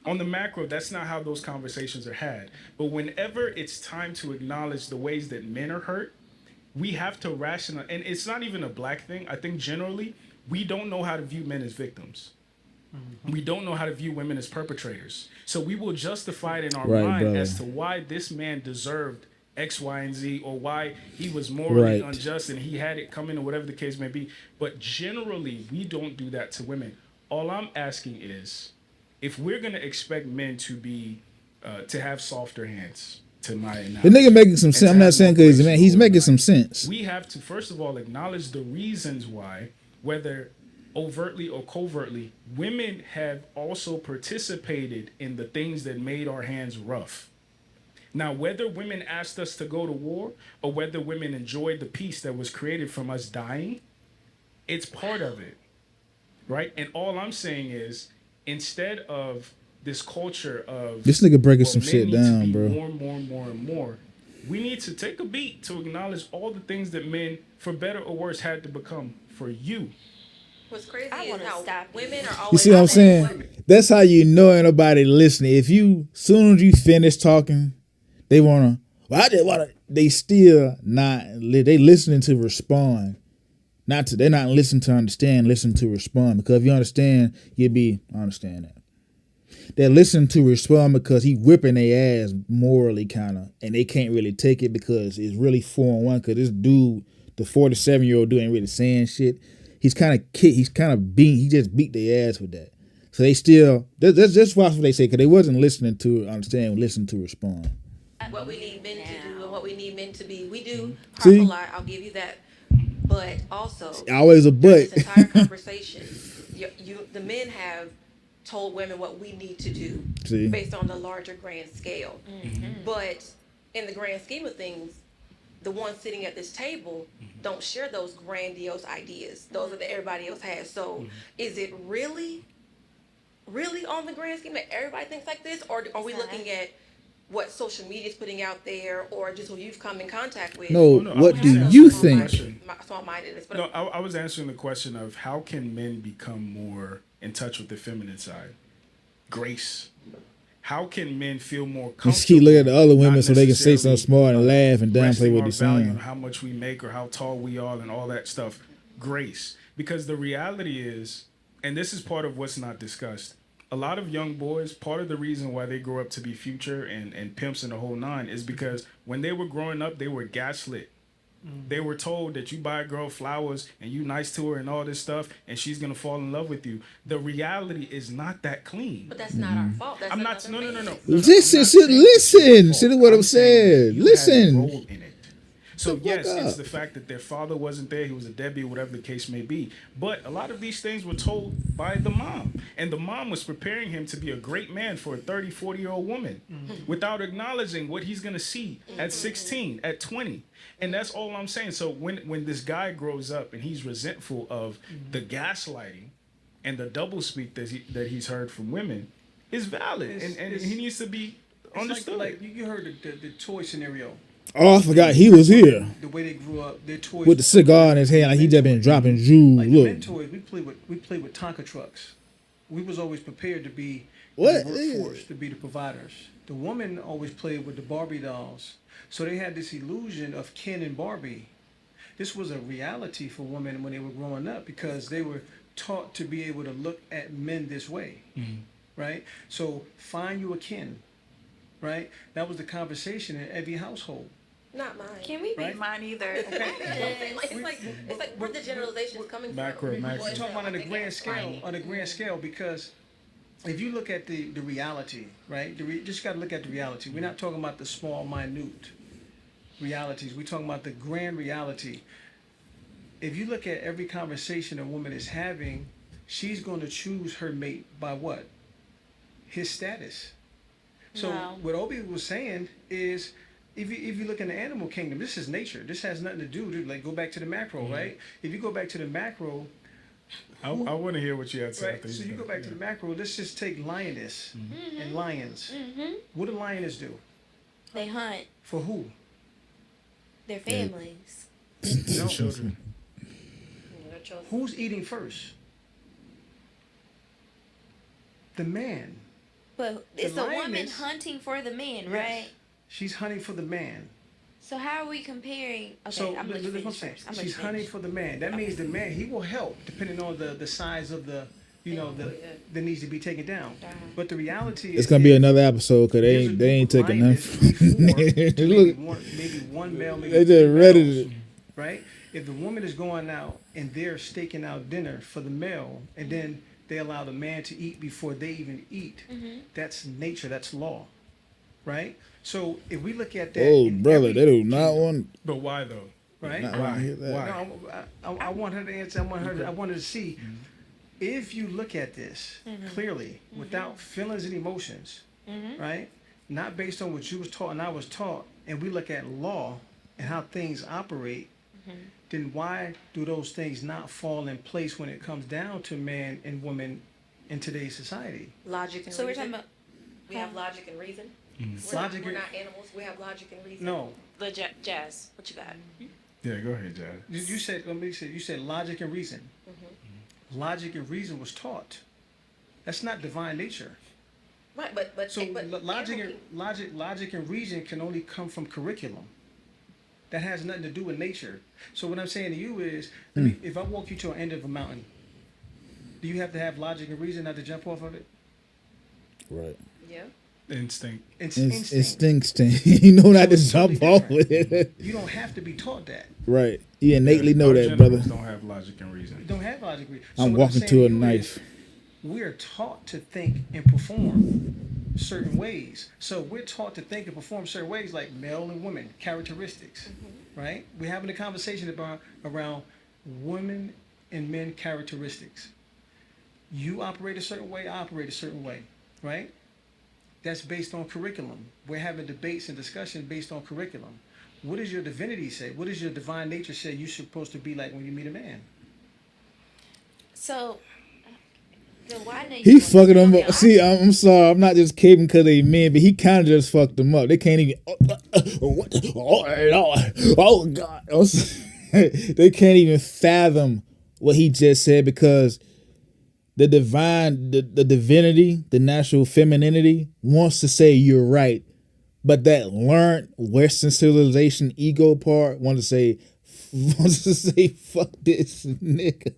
On the macro, that's not how those conversations are had. But whenever it's time to acknowledge the ways that men are hurt, we have to rationalize. And it's not even a black thing. I think generally, we don't know how to view men as victims. We don't know how to view women as perpetrators. So we will justify it in our mind brother. as to why this man deserved X, Y, and Z, or why he was morally Right. unjust and he had it coming, or whatever the case may be. But generally, we don't do that to women. All I'm asking is, if we're gonna expect men to be, to have softer hands, to my The nigga making some sense. I'm not saying because man, he's making some sense. we have to first of all acknowledge the reasons why, whether overtly or covertly, women have also participated in the things that made our hands rough. Now, whether women asked us to go to war or whether women enjoyed the peace that was created from us dying, it's part of it, right? And all I'm saying is, instead of this culture of This nigga breaking well, some men shit need to down, be bro. more, we need to take a beat to acknowledge all the things that men, for better or worse, had to become for you. What's crazy I is wanna how stop you. women are always. You see what I'm saying? women. That's how you know ain't nobody listening. If you, soon as you finish talking, they wanna. Well, I just wanna. They still not. They listening to respond. Not to. They're not listening to understand. Listen to respond. Because if you understand, you'll be. I understand that. They're listening to respond because he whipping their ass morally, kind of, and they can't really take it because it's really 4-on-1. Because this dude, the 47-year-old dude, ain't really saying shit. He's kind of beat. He just beat their ass with that. So they still. That's what they say because they wasn't listening to understand. Listen to respond. What we need men to do and what we need men to be. We do harp See? a lot. I'll give you that. But also, Always a during but. this entire conversation, the men have told women what we need to do See? based on the larger grand scale. But in the grand scheme of things, the ones sitting at this table don't share those grandiose ideas. Those that everybody else has. So is it really on the grand scheme that everybody thinks like this? Or are we looking at what social media is putting out there, or just who you've come in contact with? No, no, I what was do just you asking a think? question. Small-mindedness. But No, I was answering the question of how can men become more in touch with the feminine side? Grace. How can men feel more comfortable? Just keep looking at the other women not so they can say necessarily, something smart and laugh and downplay resting what our they're value saying. on how much we make or how tall we are and all that stuff. Grace. Because the reality is, and this is part of what's not discussed, a lot of young boys, part of the reason why they grow up to be future and pimps and the whole nine is because when they were growing up, they were gaslit They were told that you buy a girl flowers and you nice to her and all this stuff, and she's gonna fall in love with you. The reality is not that clean. But that's not our fault. That's I'm not. another No, no, no, man. no. Listen, I'm not saying it's your listen. fault. See what I'm saying saying. you Listen. had a role in it. So The fuck yes, it's up. the fact that their father wasn't there. He was a deadbeat, whatever the case may be. But a lot of these things were told by the mom. And the mom was preparing him to be a great man for a 30, 40-year-old woman without acknowledging what he's going to see at 16, at 20. And that's all I'm saying. So when this guy grows up and he's resentful of the gaslighting and the doublespeak that he's heard from women, is valid. And he needs to be understood. Like you heard the toy scenario. Oh, I forgot he was here The way they grew up, their toys with the cigar in his hand, like he just been dropping jewels. Like Look, men toys, we played with Tonka trucks. We was always prepared to be What? the workforce, to be the providers. The woman always played with the Barbie dolls, so they had this illusion of Ken and Barbie. This was a reality for women when they were growing up because they were taught to be able to look at men this way, right? So find you a Ken, right? That was the conversation in every household. Not mine. Can we be Right? mine either? It's like where the generalizations coming Macro, from. macro. I'm talking about on a grand scale, because if you look at the reality, right? Just got to look at the reality. We're not talking about the small, minute realities. We're talking about the grand reality. If you look at every conversation a woman is having, she's going to choose her mate by what? His status. So No. what Obi was saying is, if you look in the animal kingdom, this is nature. This has nothing to do, like go back to the macro, right? If you go back to the macro, I want to hear what you had to say. right? after So he's you go done. back to the macro. Let's just take lioness and lions. What do lioness do? They hunt For who? their families. No. Children. Who's eating first? The man. But it's The a woman lioness- hunting for the man, Yes. right? She's hunting for the man. So how are we comparing? Okay, So I'm that's gonna what I'm finish saying. first. I'm gonna She's hunting for the man. That means the man, he will help depending on the size of the, that needs to be taken down. But the reality is it's gonna be another episode because there's a they ain't group of taking lioness nothing. before to Look, maybe one male, maybe they three just ready males, to. right? If the woman is going out and they're staking out dinner for the male, and then they allow the man to eat before they even eat, that's nature, that's law, right? So if we look at that, Oh, in brother, every they do not kingdom, want. But why though? right? Not want to hear that. Why? No, I want her to answer. I wanted to see if you look at this clearly, without feelings and emotions, right? Not based on what you was taught and I was taught, and we look at law and how things operate. Then why do those things not fall in place when it comes down to man and woman in today's society? Logic and So we're reason. talking about We have logic and reason. Logic We're and- not animals. We have logic and reason. No, The Jazz, what you got? Yeah, go ahead, Jad. you said. Let me say. You said logic and reason. Logic and reason was taught. That's not divine nature. Right, but So but logic animal and logic and reason can only come from curriculum. That has nothing to do with nature. So what I'm saying to you is, if I walk you to an end of a mountain, do you have to have logic and reason not to jump off of it? Right. Yeah. Instinct. It's Instinct. You know not to it's jump totally off different. with it. You don't have to be taught that. Right. You innately know Our that, brother. generals don't have logic and You reason. don't have logic and reason. So I'm what walking saying to a you is, knife. We're taught to think and perform certain ways. So we're taught to think and perform certain ways, like male and women characteristics, right? We're having a conversation around women and men characteristics. You operate a certain way, I operate a certain way, right? That's based on curriculum. We're having debates and discussion based on curriculum. What does your divinity say? What does your divine nature say you're supposed to be like when you meet a man? So then why not He fucking them up. See, I'm sorry. I'm not just kidding because they men, but he kind of just fucked them up. They can't even. What? Oh God! They can't even fathom what he just said because the divine, the divinity, the natural femininity wants to say you're right, but that learned Western civilization ego part wants to say fuck this nigga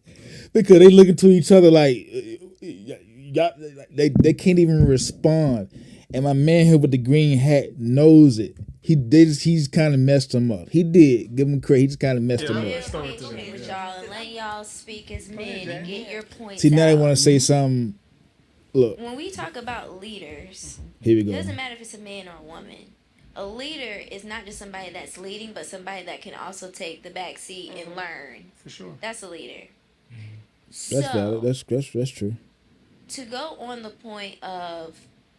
because they looking to each other like. They can't even respond, and my man here with the green hat knows it. he's kind of messed him up. He did give him credit. He just kind of messed him Yeah, up. let's start with patient with that. y'all and let y'all speak as men and get your points See, now they out. want to say something. Look, When we talk about leaders, here we it go. doesn't matter if it's a man or a woman. A leader is not just somebody that's leading, but somebody that can also take the back seat and learn. For sure. That's a leader. That's valid. That's true. To go on the point of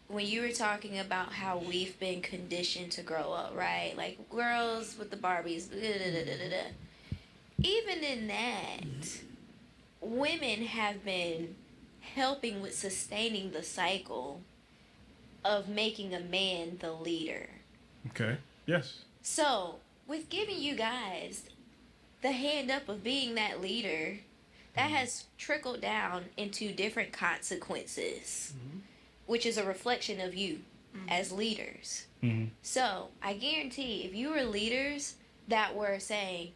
when you were talking about how we've been conditioned to grow up, right? Like girls with the Barbies. Even in that, women have been helping with sustaining the cycle of making a man the leader. Okay. Yes. So, with giving you guys the hand up of being that leader, that has trickled down into different consequences, which is a reflection of you as leaders. So, I guarantee if you were leaders that were saying,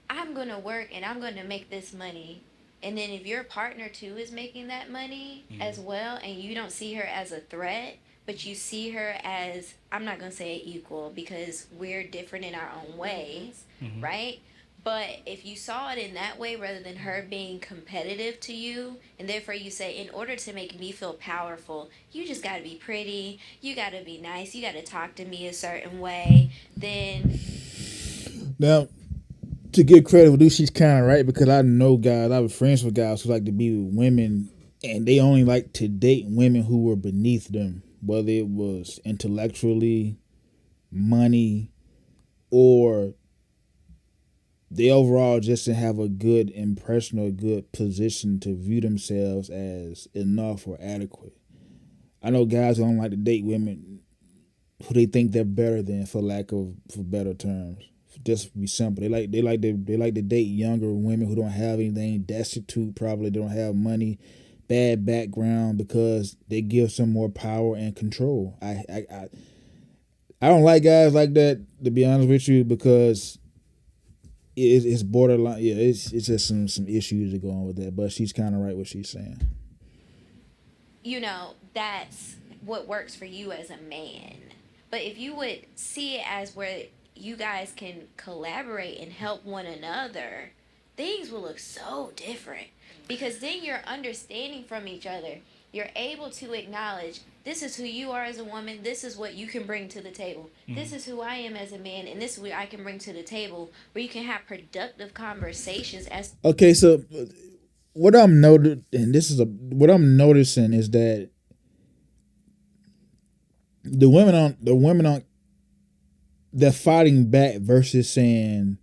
I'm going to work and I'm going to make this money, and then if your partner too is making that money as well, and you don't see her as a threat, but you see her as, I'm not going to say equal because we're different in our own ways, right? But if you saw it in that way rather than her being competitive to you, and therefore you say, in order to make me feel powerful, you just got to be pretty, you got to be nice, you got to talk to me a certain way, then... Now, to give credit for this, she's kind of right, because I know guys, I was friends with guys who like to be with women, and they only like to date women who were beneath them, whether it was intellectually, money, or they overall just didn't have a good impression or a good position to view themselves as enough or adequate. I know guys who don't like to date women who they think they're better than, for better terms. Just be simple. They like to date younger women who don't have anything, destitute, probably don't have money, bad background, because they give some more power and control. I don't like guys like that, to be honest with you, because it's borderline. Yeah, it's just some issues that go on with that. But she's kind of right what she's saying. You know, that's what works for you as a man. But if you would see it as where you guys can collaborate and help one another, things will look so different. Because then you're understanding from each other. You're able to acknowledge, this is who you are as a woman, this is what you can bring to the table. This is who I am as a man, and this is what I can bring to the table, where you can have productive conversations as... Okay, so what I'm noticing is that the women on they're fighting back versus saying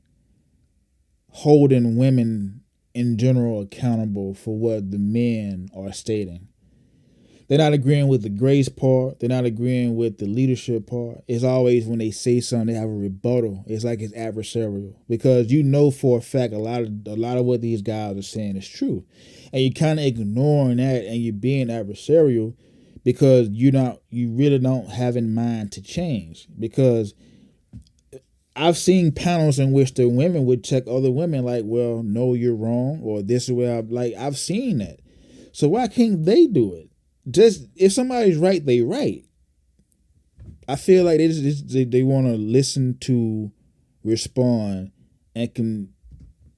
holding women in general accountable for what the men are stating. They're not agreeing with the grace part. They're not agreeing with the leadership part. It's always when they say something, they have a rebuttal. It's like it's adversarial, because you know for a fact a lot of what these guys are saying is true, and you're kind of ignoring that, and you're being adversarial because you really don't have in mind to change. Because I've seen panels in which the women would check other women like, well, no, you're wrong, or this is where I've seen that. So why can't they do it? Just if somebody's right, they right. I feel like they want to listen to, respond, and can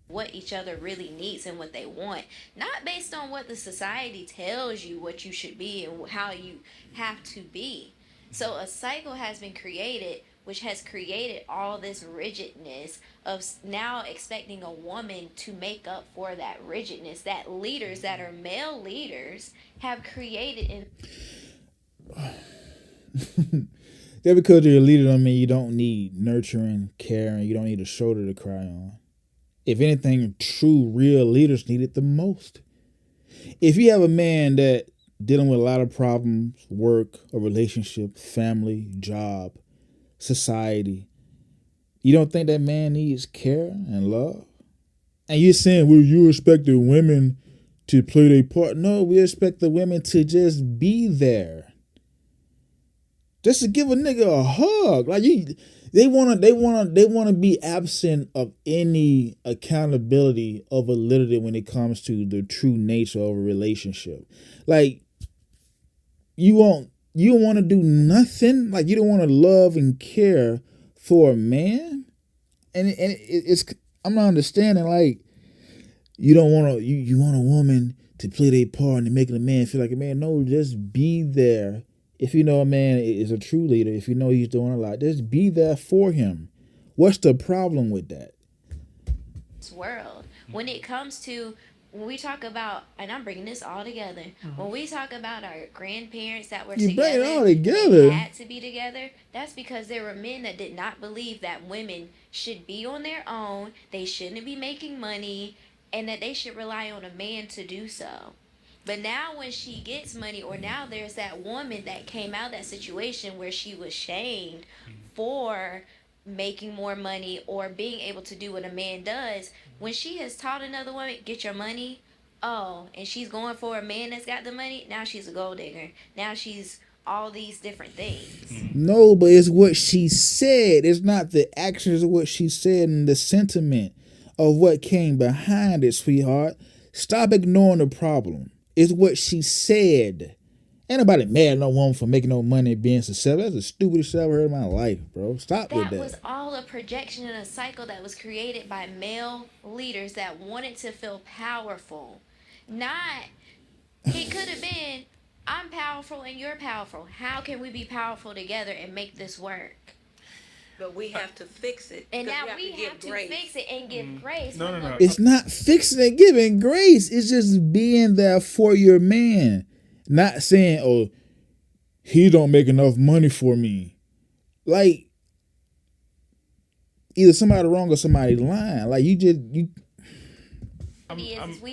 what each other really needs and what they want, not based on what the society tells you what you should be and how you have to be. So a cycle has been created, which has created all this rigidness of now expecting a woman to make up for that rigidness that leaders that are male leaders have created in... Just because you're a leader don't mean you don't need nurturing, caring, you don't need a shoulder to cry on. If anything, true, real leaders need it the most. If you have a man that dealing with a lot of problems, work, a relationship, family, job, society, you don't think that man needs care and love? And you're saying, well, you expect the women to play their part. No, we expect the women to just be there. Just to give a nigga a hug. Like they wanna be absent of any accountability or validity when it comes to the true nature of a relationship. Like you you don't want to do nothing. Like you don't want to love and care for a man, and it's I'm not understanding. Like you don't want to you want a woman to play their part and making a man feel like a man. No, just be there. If you know a man is a true leader, if you know he's doing a lot, just be there for him. What's the problem with that? World. When it comes to when we talk about, and I'm bringing this all together, when we talk about our grandparents that were You together, bring it all together. they had to be together. That's because there were men that did not believe that women should be on their own, they shouldn't be making money, and that they should rely on a man to do so. But now when she gets money, or now there's that woman that came out of that situation where she was shamed for making more money or being able to do what a man does, when she has taught another woman, get your money, and she's going for a man that's got the money, now she's a gold digger. Now she's all these different things. No, but it's what she said. It's not the actions of what she said and the sentiment of what came behind it, sweetheart. Stop ignoring the problem. It's what she said. Ain't nobody mad at no woman for making no money and being successful. That's the stupidest shit I've ever heard in my life, bro. Stop with that. That was all a projection and a cycle that was created by male leaders that wanted to feel powerful. Not, it could have been, I'm powerful and you're powerful. How can we be powerful together and make this work? But we have to fix it. And now we have to fix it and give grace. No. It's not fixing and giving grace. It's just being there for your man. Not saying, oh, he don't make enough money for me. Like, either somebody wrong or somebody lying. Like, we've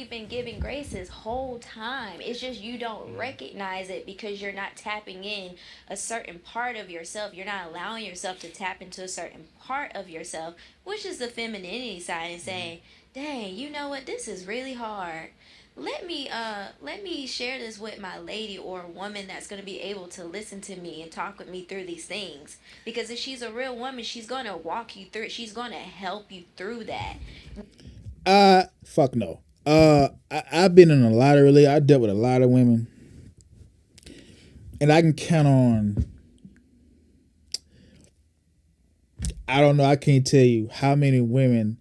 been giving grace this whole time. It's just you don't recognize it because you're not tapping in a certain part of yourself. You're not allowing yourself to tap into a certain part of yourself, which is the femininity side, and saying, dang, you know what, this is really hard. Let me share this with my lady or a woman that's going to be able to listen to me and talk with me through these things. Because if she's a real woman, she's going to walk you through it. She's going to help you through that. Fuck no. I've been in a lot of I dealt with a lot of women. And I can count on, I don't know, I can't tell you how many women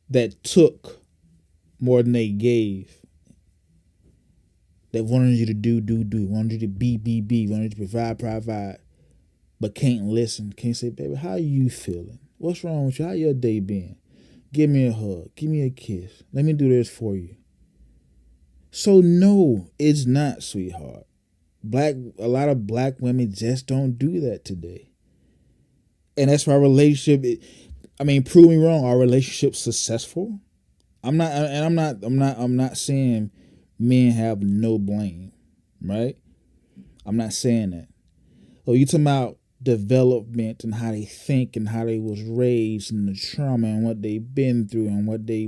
that took more than they gave. They wanted you to do, wanted you to be, wanted you to provide, but can't listen, can't say, baby, how you feeling? What's wrong with you? How your day been? Give me a hug, give me a kiss. Let me do this for you. So no, it's not, sweetheart. A lot of black women just don't do that today. And that's why our relationship, prove me wrong, our relationship's successful. I'm not saying men have no blame, right? I'm not saying that. Oh, you talking about development and how they think and how they was raised and the trauma and what they've been through and what they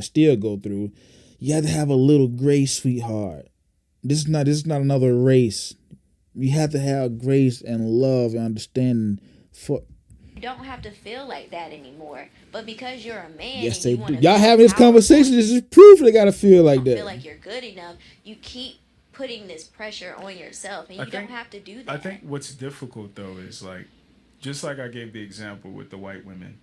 still go through. You have to have a little grace, sweetheart. This is not another race. You have to have grace and love and understanding for. You don't have to feel like that anymore. But because you're a man, yes, and they you do. want Y'all having this conversation. This is proof they gotta feel like that. Feel like you're good enough. You keep putting this pressure on yourself, and you don't have to do that. I think what's difficult though is just like I gave the example with the white women.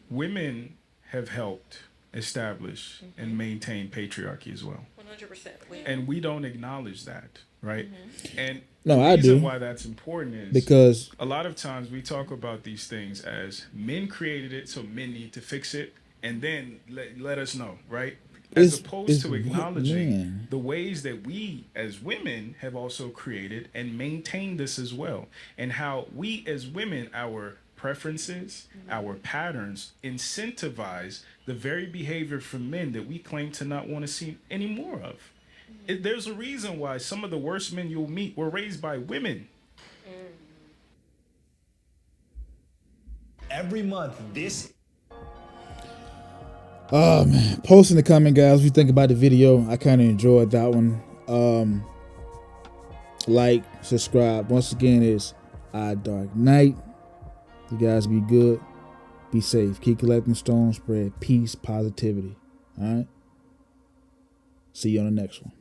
Women have helped establish and maintain patriarchy as well. 100%. And we don't acknowledge that, right? And no, the I reason do. why that's important is because a lot of times we talk about these things as men created it, so men need to fix it, and then let us know, right? As opposed to acknowledging the ways that we as women have also created and maintained this as well, and how we as women, our preferences, our patterns incentivize the very behavior from men that we claim to not want to see any more of. There's a reason why some of the worst men you'll meet were raised by women. Every month, oh man, post in the comment, guys, what you think about the video. I kind of enjoyed that one. Like, subscribe. Once again, it's Dark Knight. You guys be good, be safe, keep collecting stones, spread peace, positivity. All right, see you on the next one.